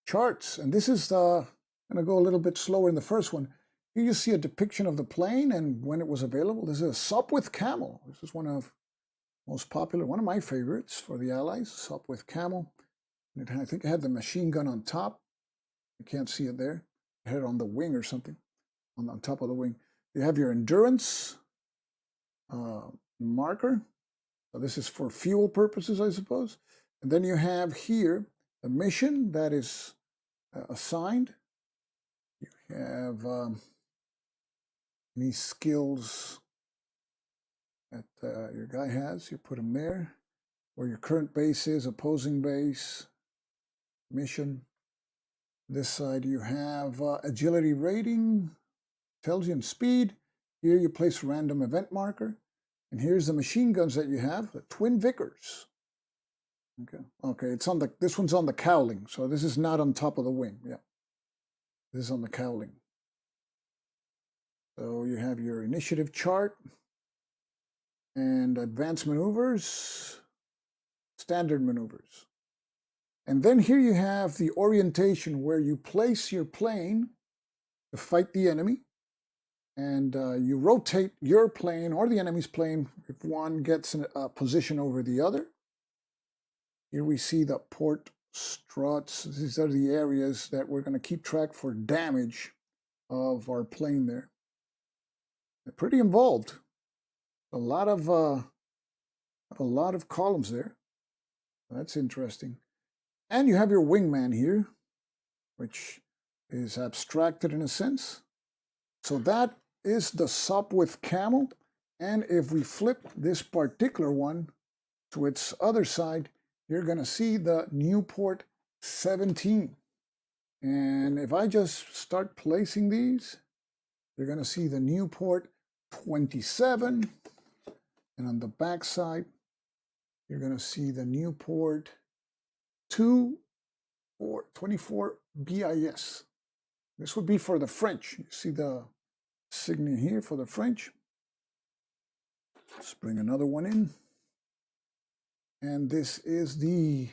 charts. And this is going to go a little bit slower in the first one. Here you see a depiction of the plane and when it was available. This is a Sopwith Camel. This is one of most popular, one of my favorites for the Allies, Sopwith Camel. And I think it had the machine gun on top. You can't see it there. It had it on the wing or something, on top of the wing. You have your endurance marker. So this is for fuel purposes, I suppose. And then you have here the mission that is assigned. You have any skills that your guy has. You put them there. Where your current base is, opposing base, mission. This side you have agility rating, intelligence speed. Here you place random event marker. And here's the machine guns that you have, the twin Vickers. Okay, it's on this one's on the cowling, so this is not on top of the wing. Yeah, this is on the cowling. So you have your initiative chart and advanced maneuvers, standard maneuvers. And then here you have the orientation where you place your plane to fight the enemy. And you rotate your plane or the enemy's plane if one gets a position over the other. Here we see the port struts. These are the areas that we're going to keep track for damage of our plane there. They're pretty involved. A lot of columns there. That's interesting. And you have your wingman here, which is abstracted in a sense. So that is the Sopwith camel. And if we flip this particular one to its other side, you're going to see the Newport 17. And if I just start placing these, you're going to see the Newport 27. And on the back side, you're going to see the Newport 24 BIS. This would be for the French. You see the signet here for the French. Let's bring another one in. And this is the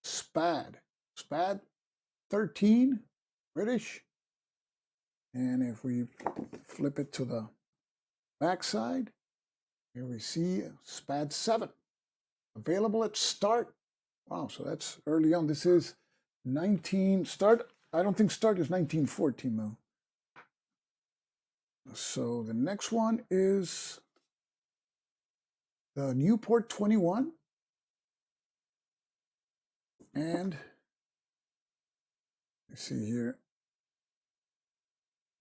SPAD. SPAD 13, British. And if we flip it to the back side, here we see SPAD 7. Available at start. Wow, so that's early on. This is 19 start. I don't think start is 1914 though. So the next one is the Newport 21. And you see here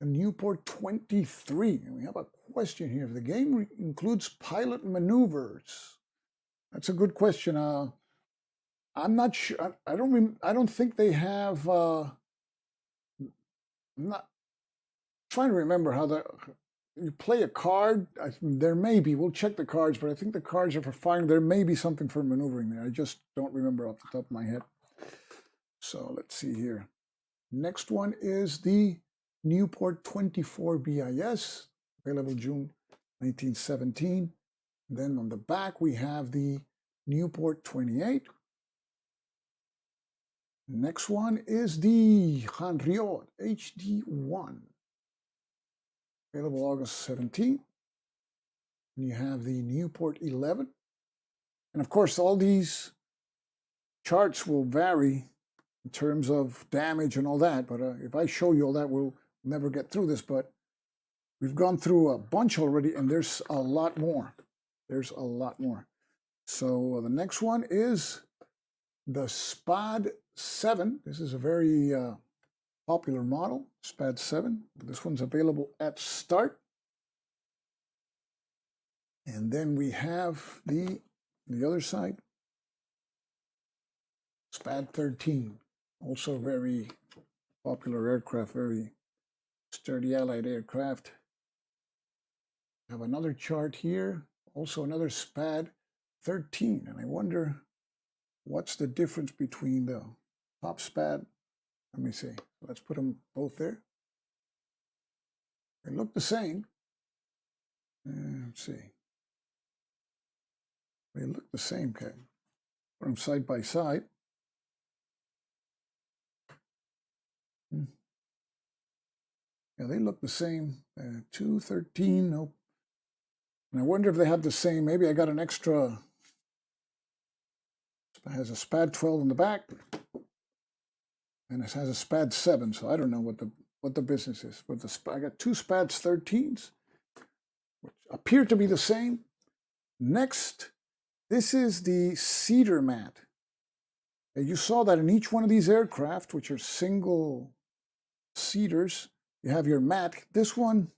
the Newport 23. And we have a question here. If the game includes pilot maneuvers, that's a good question. I'm not sure. I don't think they have. I'm not trying to remember how you play a card. There may be. We'll check the cards, but I think the cards are for firing. There may be something for maneuvering there. I just don't remember off the top of my head. So let's see here. Next one is the Newport 24 BIS, available June 1917. And then on the back we have the Newport 28. Next one is the Hanriot HD1, available August 17th. And you have the Newport 11. And of course, all these charts will vary in terms of damage and all that. But if I show you all that, we'll never get through this. But we've gone through a bunch already, and there's a lot more. There's a lot more. So the next one is the SPAD 7. This is a very popular model, SPAD 7. This one's available at start. And then we have the other side, SPAD 13. Also very popular aircraft, very sturdy Allied aircraft. I have another chart here, also another SPAD 13. And I wonder what's the difference between the top SPAD. Let me see. Let's put them both there. They look the same. Let's see. They look the same, okay. Put them side by side. Yeah, they look the same. 213, nope. And I wonder if they have the same. Maybe I got an extra. It has a SPAD 12 in the back, and it has a SPAD 7. So I don't know what the business is. But I got two SPADs 13s, which appear to be the same. Next, this is the cedar mat. You saw that in each one of these aircraft, which are single seaters, you have your mat. This one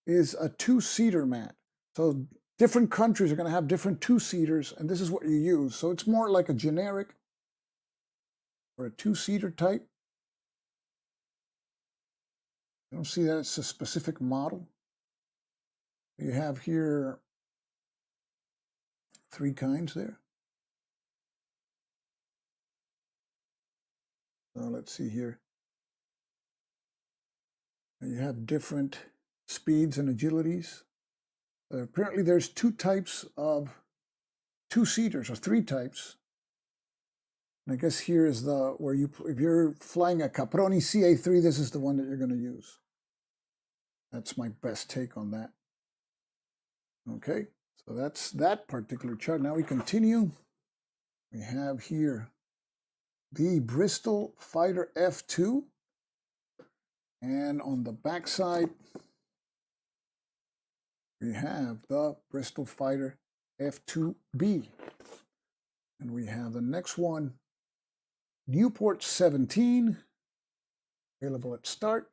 is a two-seater mat. So different countries are going to have different two-seaters, and this is what you use. So it's more like a generic or a two-seater type. I don't see that it's a specific model. You have here three kinds there. So let's see here. You have different speeds and agilities. Apparently there's two types of two-seaters, or three types. And I guess here is where if you're flying a Caproni CA3, this is the one that you're going to use. That's my best take on that. Okay, so that's that particular chart. Now we continue. We have here the Bristol Fighter F2. And on the back side, we have the Bristol Fighter F2B. And we have the next one, Newport 17, available at start.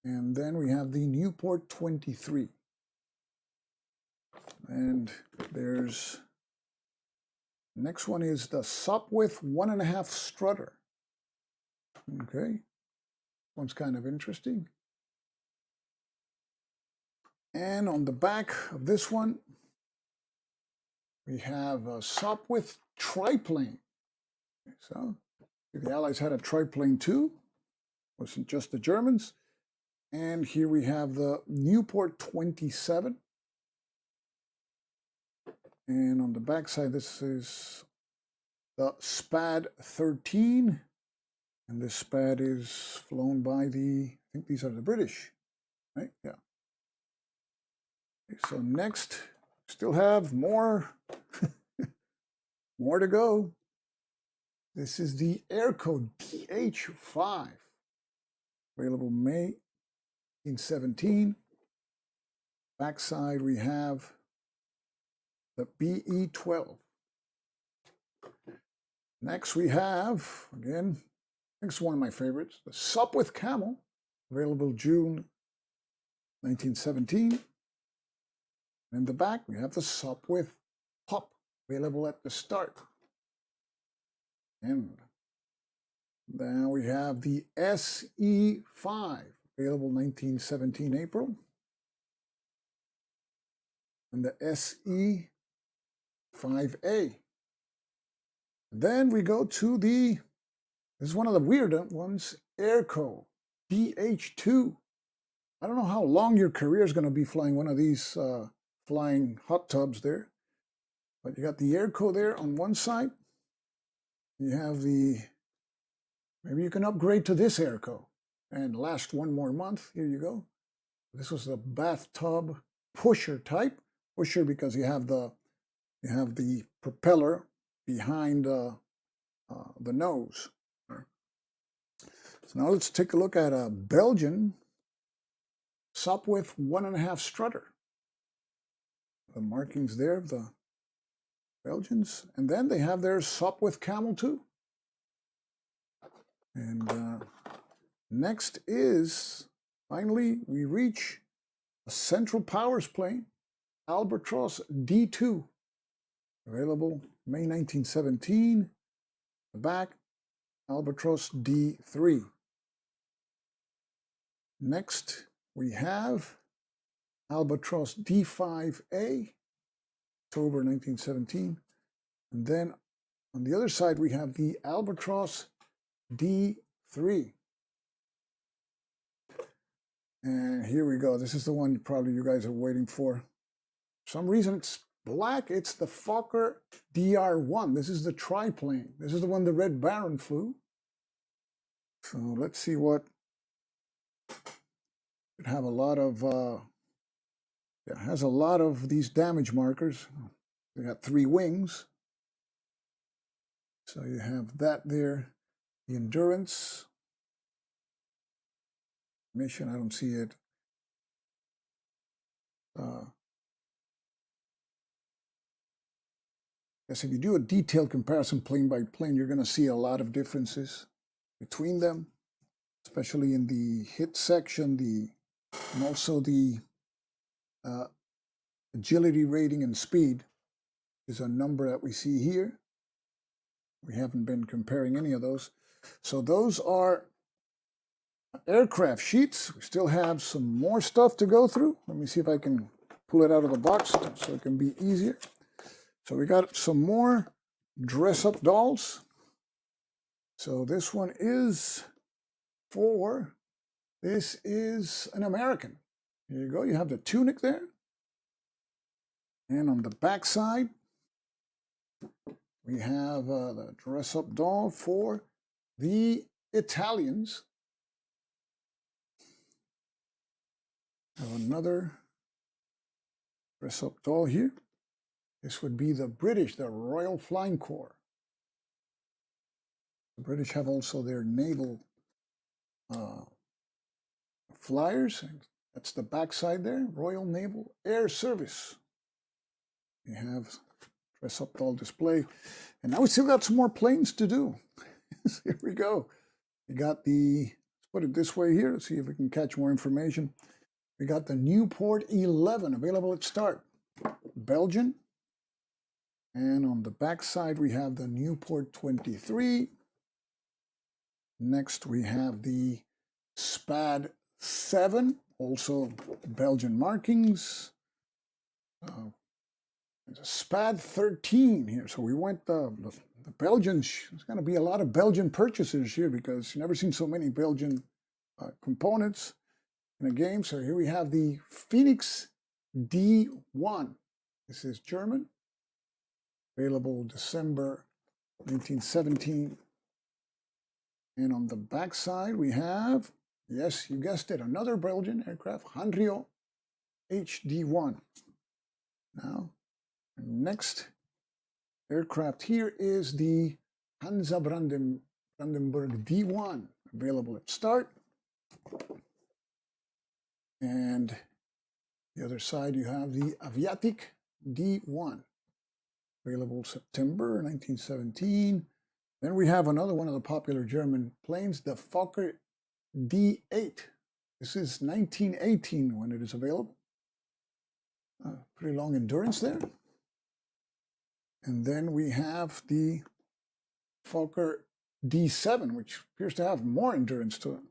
And then we have the Newport 23. And there's, next one is the Sopwith 1.5 Strutter. Okay, one's kind of interesting. And on the back of this one, we have a Sopwith triplane. So the Allies had a triplane too, wasn't just the Germans. And here we have the Newport 27. And on the back side, this is the Spad 13. And this Spad is flown by the, I think these are the British, right? Yeah. Okay, so next, still have more, more to go. This is the Airco DH5, available May 1917. Backside, we have the BE-12. Next, we have, again, I think it's one of my favorites, the Sopwith Camel, available June 1917. In the back, we have the Sopwith Pup, available at the start. And then we have the SE5, available 1917 April. And the SE5A. Then we go to the, this is one of the weirder ones, Airco DH2. I don't know how long your career is going to be flying one of these flying hot tubs there. But you got the Airco there on one side. You have the, maybe you can upgrade to this Airco and last one more month. Here you go. This was the bathtub pusher type. Pusher because you have the propeller behind the nose. So now let's take a look at a Belgian Sopwith 1.5 Strutter. The markings there of the Belgians. And then they have their Sopwith Camel too. And next is, finally, we reach a Central Powers plane, Albatross D2, available May 1917. The back, Albatross D3. Next, we have Albatross D5A, October 1917. And then on the other side, we have the Albatross D3. And here we go. This is the one probably you guys are waiting for. For some reason it's black. It's the Fokker DR1. This is the triplane. This is the one the Red Baron flew. So let's see what it have a lot of it has a lot of these damage markers. They got 3 wings. So you have that there. The endurance mission, I don't see it. Yes, if you do a detailed comparison plane by plane, you're going to see a lot of differences between them, especially in the hit section, and also the agility rating and speed is a number that we see here. We haven't been comparing any of those. So those are aircraft sheets. We still have some more stuff to go through. Let me see if I can pull it out of the box so it can be easier. So we got some more dress-up dolls. So this one is this is an American. Here you go. You have the tunic there. And on the back side, we have the dress-up doll for the Italians. Have another dress-up doll here. This would be the British, the Royal Flying Corps. The British have also their naval flyers. That's the backside there, Royal Naval Air Service. You have dress up doll display. And now we still got some more planes to do. Here we go. We got the, let's put it this way here, let's see if we can catch more information. We got the Newport 11 available at start, Belgian. And on the back side, we have the Newport 23. Next, we have the SPAD 7, also Belgian markings. There's a SPAD 13 here. So we went the Belgians. There's going to be a lot of Belgian purchases here because you've never seen so many Belgian components in a game. So here we have the Phoenix D1. This is German. Available December 1917. And on the back side, we have, yes, you guessed it, another Belgian aircraft, Hanrio HD1. Now, the next aircraft here is the Hansa Brandenburg D1, available at start. And the other side, you have the Aviatik D1, available September 1917. Then we have another one of the popular German planes, the Fokker D8. This is 1918 when it is available. Pretty long endurance there. And then we have the Fokker D7, which appears to have more endurance to it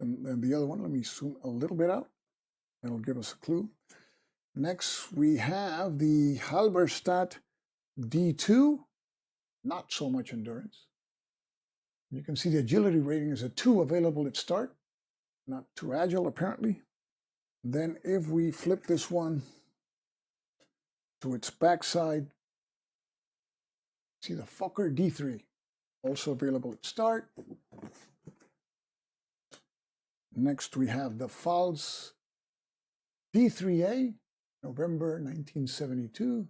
than the other one. Let me zoom a little bit out. That'll give us a clue. Next, we have the Halberstadt D2. Not so much endurance. You can see the agility rating is a 2 available at start. Not too agile, apparently. Then if we flip this one to its backside, see the Fokker D3, also available at start. Next we have the Pfalz D3A, November 1972,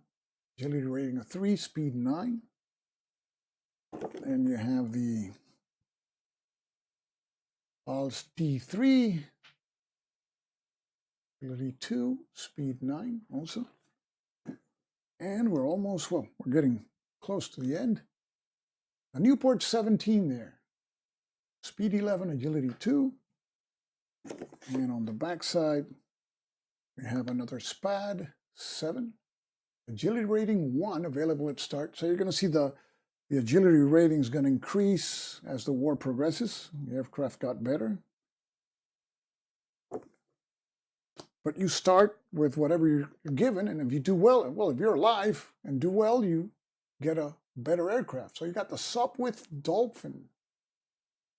agility rating of 3, speed 9. Then you have the Pfalz D3, agility 2, speed 9 also. And we're almost, well, we're getting close to the end. A Newport 17 there, speed 11, agility 2. And on the back side, we have another SPAD 7, agility rating 1, available at start. So you're going to see the agility rating is going to increase as the war progresses. The aircraft got better. But you start with whatever you're given, and if you do well, if you're alive and do well, you get a better aircraft. So you got the Sopwith Dolphin.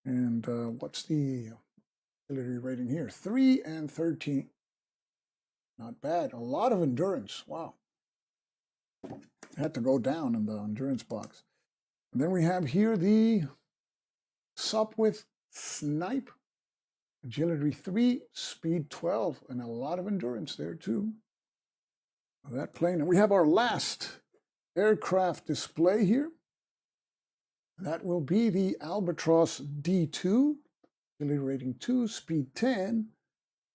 And what's the agility rating here? 3 and 13. Not bad. A lot of endurance. Wow. Had to go down in the endurance box. And then we have here the Sopwith Snipe, agility 3, speed 12, and a lot of endurance there too. That plane. And we have our last aircraft display here. That will be the Albatross D2, agility rating 2, speed 10,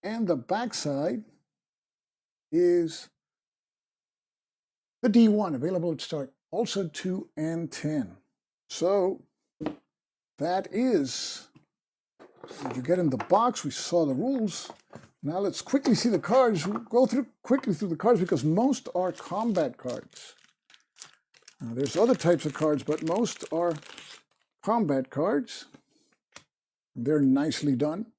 and the backside is the D1, available at start, also 2 and 10. So that is what you get in the box. We saw the rules. Now let's quickly see the cards. We'll go quickly through the cards because most are combat cards. Now, there's other types of cards, but most are combat cards. They're nicely done.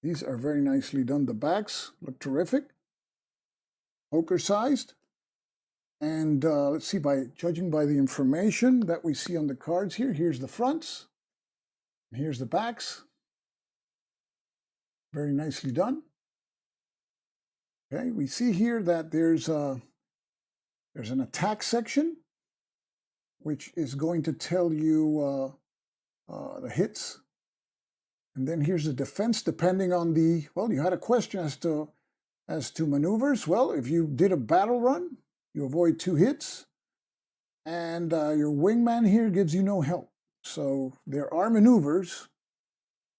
These are very nicely done. The backs look terrific. Poker sized. And let's see, judging by the information that we see on the cards here, here's the fronts, and here's the backs. Very nicely done. Okay, we see here that there's an attack section, which is going to tell you the hits. And then here's the defense, depending on the, well, you had a question as to maneuvers. Well, if you did a battle run, you avoid 2 hits, and your wingman here gives you no help. So there are maneuvers.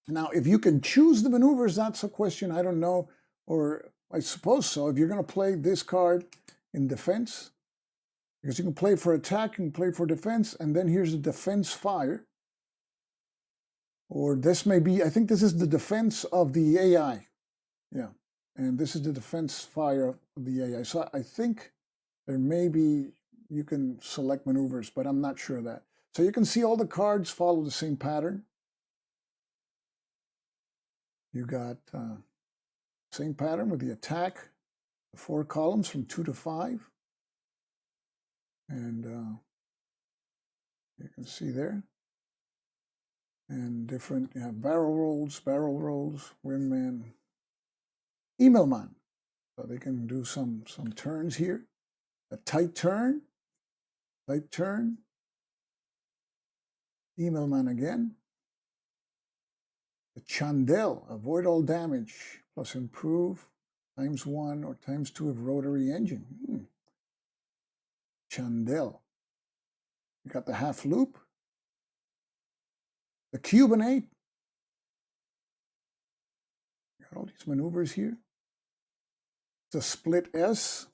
Now, if you can choose the maneuvers, that's a question I don't know, or I suppose so. If you're going to play this card in defense, because you can play for attack, you can play for defense, and then here's the defense fire. Or this may be, I think this is the defense of the AI. Yeah, and this is the defense fire of the AI. So I think there may be, you can select maneuvers, but I'm not sure of that. So you can see all the cards follow the same pattern. You got same pattern with the attack, the 4 columns from 2 to 5. And you can see there. And different, you have barrel rolls, wingman, email man. So they can do some turns here. A tight turn, email man again. The chandelle, avoid all damage, plus improve ×1 or ×2 of rotary engine. Chandelle. You got the half loop. The Cuban 8. Got all these maneuvers here. The split S.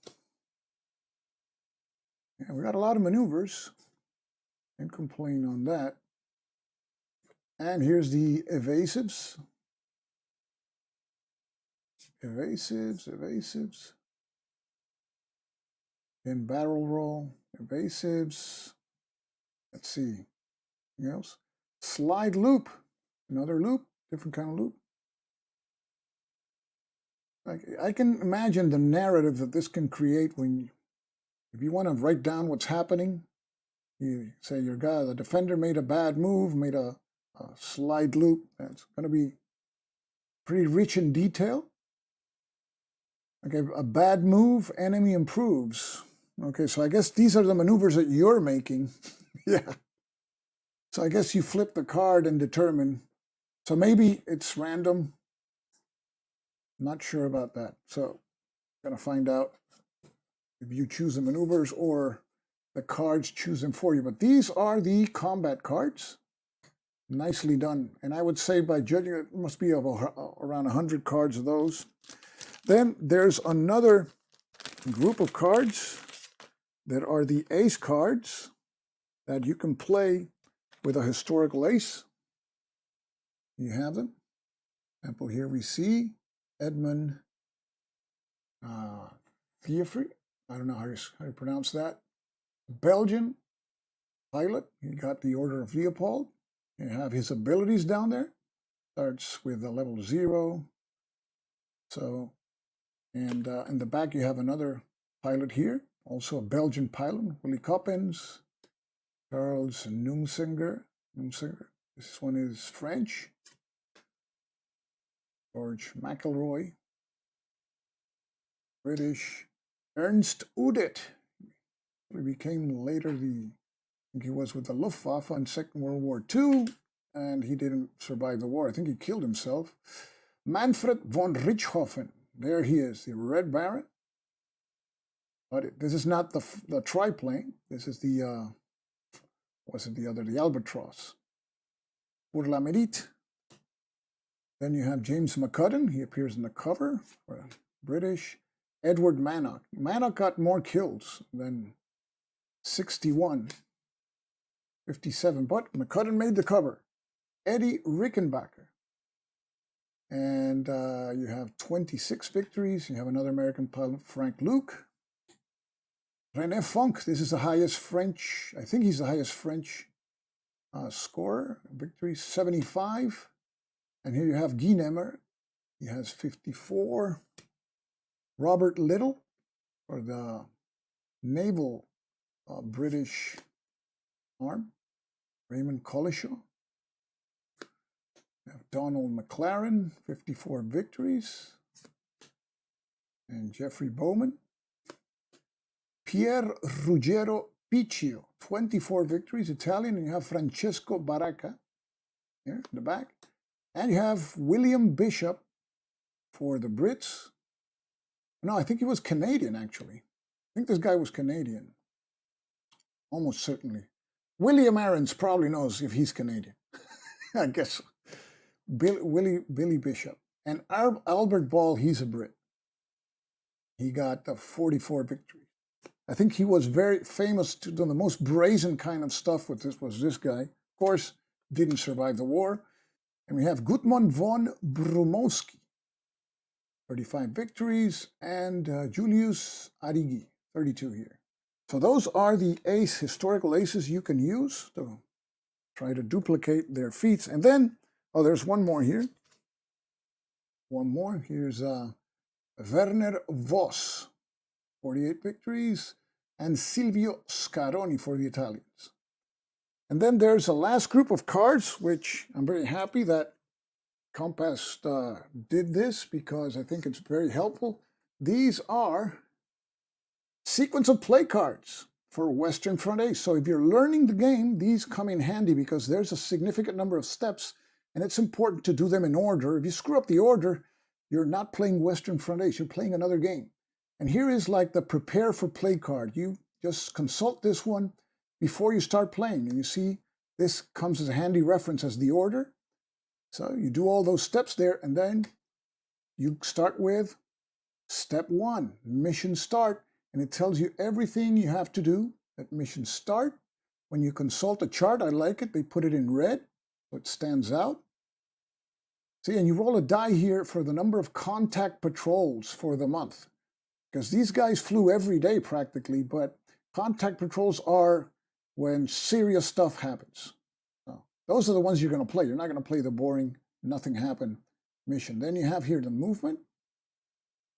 Yeah, we got a lot of maneuvers. Can't complain on that. And here's the evasives. Evasives. Then barrel roll, evasives. Let's see. Anything else? Slide loop. Another loop, different kind of loop. I can imagine the narrative that this can create when, if you want to write down what's happening, you say your guy, the defender made a bad move, made a slide loop. That's going to be pretty rich in detail. Okay, a bad move, enemy improves. Okay, so I guess these are the maneuvers that you're making. Yeah. So I guess you flip the card and determine. So maybe it's random. Not sure about that. So I'm going to find out if you choose the maneuvers or the cards choose them for you. But these are the combat cards. Nicely done. And I would say by judging it, must be around 100 cards of those. Then there's another group of cards that are the ace cards that you can play with a historical ace. You have them. Example, here we see Edmund Fiefre. I don't know how you pronounce that. Belgian pilot. You got the Order of Leopold. You have his abilities down there. Starts with a level 0. So, and in the back you have another pilot here, also a Belgian pilot, Willy Coppens, Charles Nunsinger. This one is French. George McElroy, British. Ernst Udet. He became later I think he was with the Luftwaffe in Second World War II, and he didn't survive the war. I think he killed himself. Manfred von Richthofen. There he is, the Red Baron. But this is not the triplane. This is the, what's it the other? The Albatross. Pour la Mérite. Then you have James McCudden. He appears in the cover. British. Edward Mannock. Mannock got more kills than 61. 57. But McCudden made the cover. Eddie Rickenbacker. And you have 26 victories. You have another American pilot, Frank Luke. René Fonck, this is the highest French, I think he's the highest French scorer. Victories, 75. And here you have Guy Nemmer. He has 54. Robert Little, for the naval British arm. Raymond Collishaw. We have Donald McLaren, 54 victories. And Jeffrey Bowman. Pier Ruggero Picchio, 24 victories, Italian. And you have Francesco Baracca here in the back. And you have William Bishop for the Brits. No, I think he was Canadian, actually. I think this guy was Canadian. Almost certainly. William Aarons probably knows if he's Canadian. I guess Billy Bishop. And Albert Ball, he's a Brit. He got 44 victories. I think he was very famous to do the most brazen kind of stuff with this was this guy. Of course, didn't survive the war. And we have Gutmann von Brumowski, 35 victories, and Julius Arrighi, 32 here. So those are the historical aces you can use to try to duplicate their feats. And then, oh, there's one more here. One more. Here's Werner Voss, 48 victories, and Silvio Scaroni for the Italians. And then there's a last group of cards, which I'm very happy that Compass did this because I think it's very helpful. These are sequence of play cards for Western Front Ace. So if you're learning the game, these come in handy because there's a significant number of steps and it's important to do them in order. If you screw up the order, you're not playing Western Front Ace, you're playing another game. And here is like the prepare for play card. You just consult this one before you start playing. And you see this comes as a handy reference as the order. So you do all those steps there and then you start with step 1, mission start. And it tells you everything you have to do at mission start. When you consult a chart, I like it. They put it in red so it stands out. See, and you roll a die here for the number of contact patrols for the month. Because these guys flew every day practically, but contact patrols are when serious stuff happens. So those are the ones you're going to play. You're not going to play the boring, nothing happened mission. Then you have here the movement.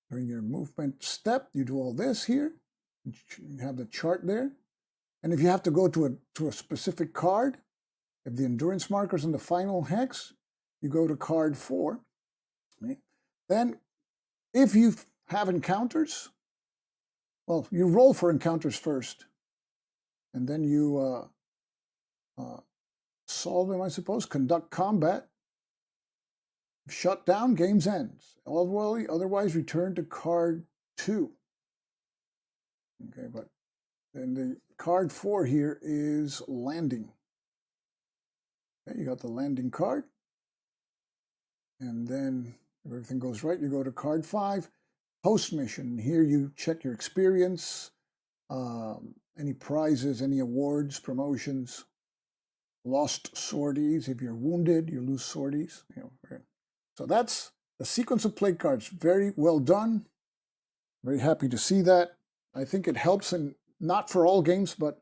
During your movement step, you do all this here. You have the chart there. And if you have to go to a specific card, if the endurance marker's in the final hex, you go to card 4. Okay? Then if you have encounters, well, you roll for encounters first. And then you solve them, I suppose, conduct combat. Shut down, game's ends. Otherwise, return to card 2. Okay, but then the card 4 here is landing. Okay, you got the landing card. And then if everything goes right, you go to card 5, post mission. Here you check your experience, any prizes, any awards, promotions, lost sorties. If you're wounded, you lose sorties. So that's the sequence of play cards. Very well done. Very happy to see that. I think it helps, and not for all games, but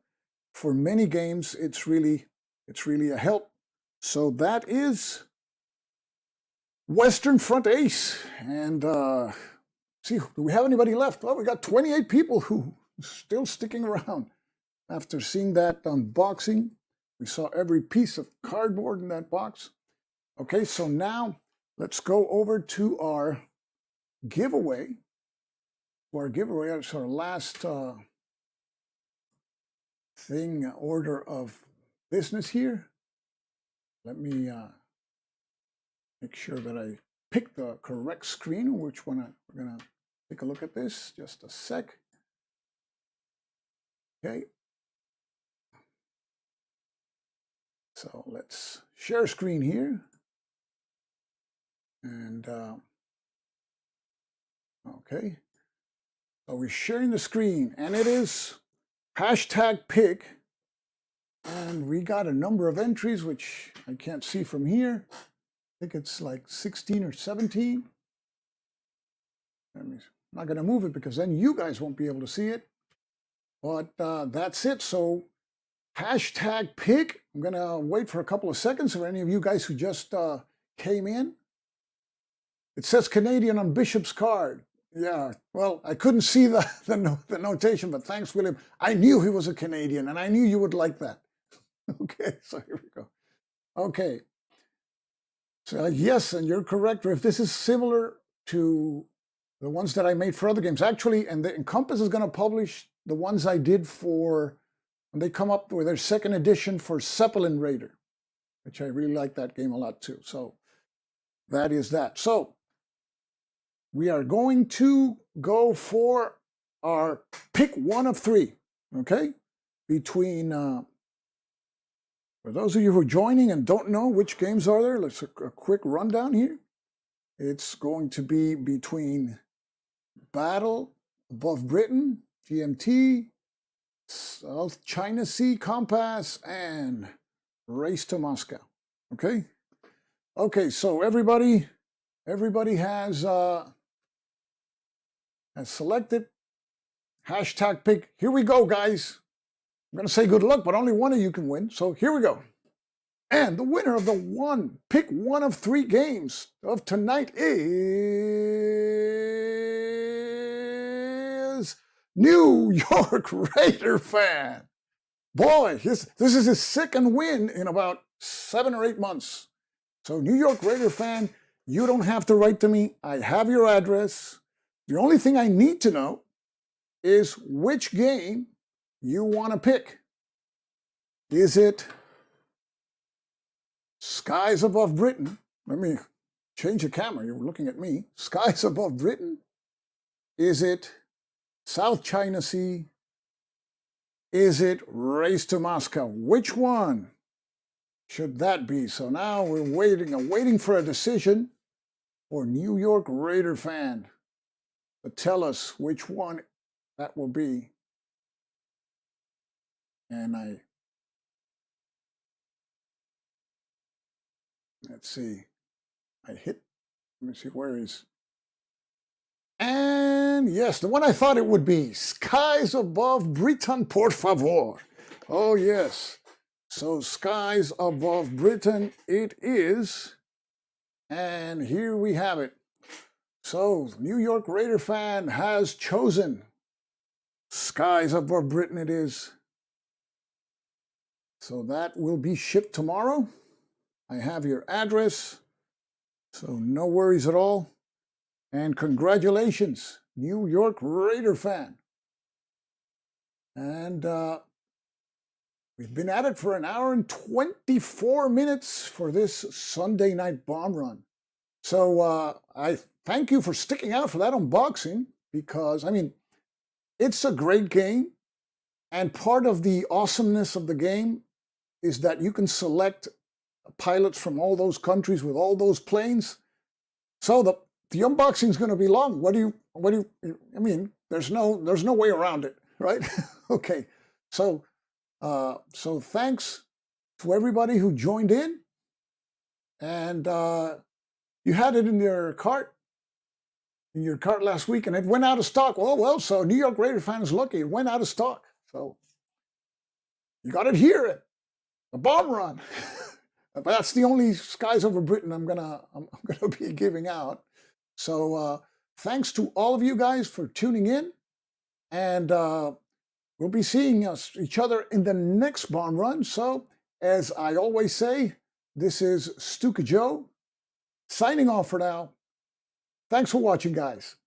for many games, it's really a help. So that is Western Front Ace. And see, do we have anybody left? Oh, we got 28 people who are still sticking around after seeing that unboxing. We saw every piece of cardboard in that box. Okay, so now let's go over to our giveaway. It's our last order of business here. Let me make sure that I pick the correct screen, which one we're going to take a look at this. Just a sec. Okay. So let's share screen here. And okay. So we're sharing the screen, and it is #pick. And we got a number of entries, which I can't see from here. I think it's like 16 or 17. I'm not going to move it because then you guys won't be able to see it. But that's it. So #pick. I'm going to wait for a couple of seconds for any of you guys who just came in. It says Canadian on Bishop's card. Yeah, well, I couldn't see the notation, but thanks, William. I knew he was a Canadian, and I knew you would like that. Okay, so here we go. Okay. So yes, and you're correct, Riff. This is similar to the ones that I made for other games. Actually, and Compass is going to publish the ones I did for, when they come up with their second edition for Zeppelin Raider, which I really like that game a lot too. So that is that. So we are going to go for our pick one of three, okay? Between For those of you who are joining and don't know which games are there, let's a quick rundown here. It's going to be between Battle Above Britain, GMT, South China Sea Compass, and Race to Moscow. Okay? Okay, so everybody has selected. Hashtag pick. Here we go, guys. I'm going to say good luck, but only one of you can win. So here we go. And the winner of the pick one of 3 games of tonight is New York Raider fan. Boy, this is his second win in about 7 or 8 months. So New York Raider fan, you don't have to write to me. I have your address. The only thing I need to know is which game you want to pick. Is it Skies Above Britain? Let me change the camera. You're looking at me. Skies Above Britain? Is it South China Sea? Is it Race to Moscow? Which one should that be? So now we're waiting for a decision for New York Raider fan to tell us which one that will be. And let's see, let me see, where is, and yes, the one I thought it would be, Skies Above Britain, por favor. Oh yes, so Skies Above Britain it is, and here we have it. So New York Raider fan has chosen Skies Above Britain it is. So that will be shipped tomorrow. I have your address, so no worries at all. And congratulations, New York Raider fan. And we've been at it for an hour and 24 minutes for this Sunday night bomb run. So I thank you for sticking out for that unboxing, because, I mean, it's a great game. And part of the awesomeness of the game is that you can select pilots from all those countries with all those planes. So the unboxing is going to be long. I mean, there's no way around it, right? Okay. So thanks to everybody who joined in, and you had it in your cart last week, and it went out of stock. Oh well, so New York Raider fan is lucky. It went out of stock. So you got it here at the bomb run. But that's the only Skies Over Britain I'm gonna be giving out. So thanks to all of you guys for tuning in, and we'll be seeing each other in the next bomb run. So as I always say, this is Stuka Joe signing off for now. Thanks for watching, guys.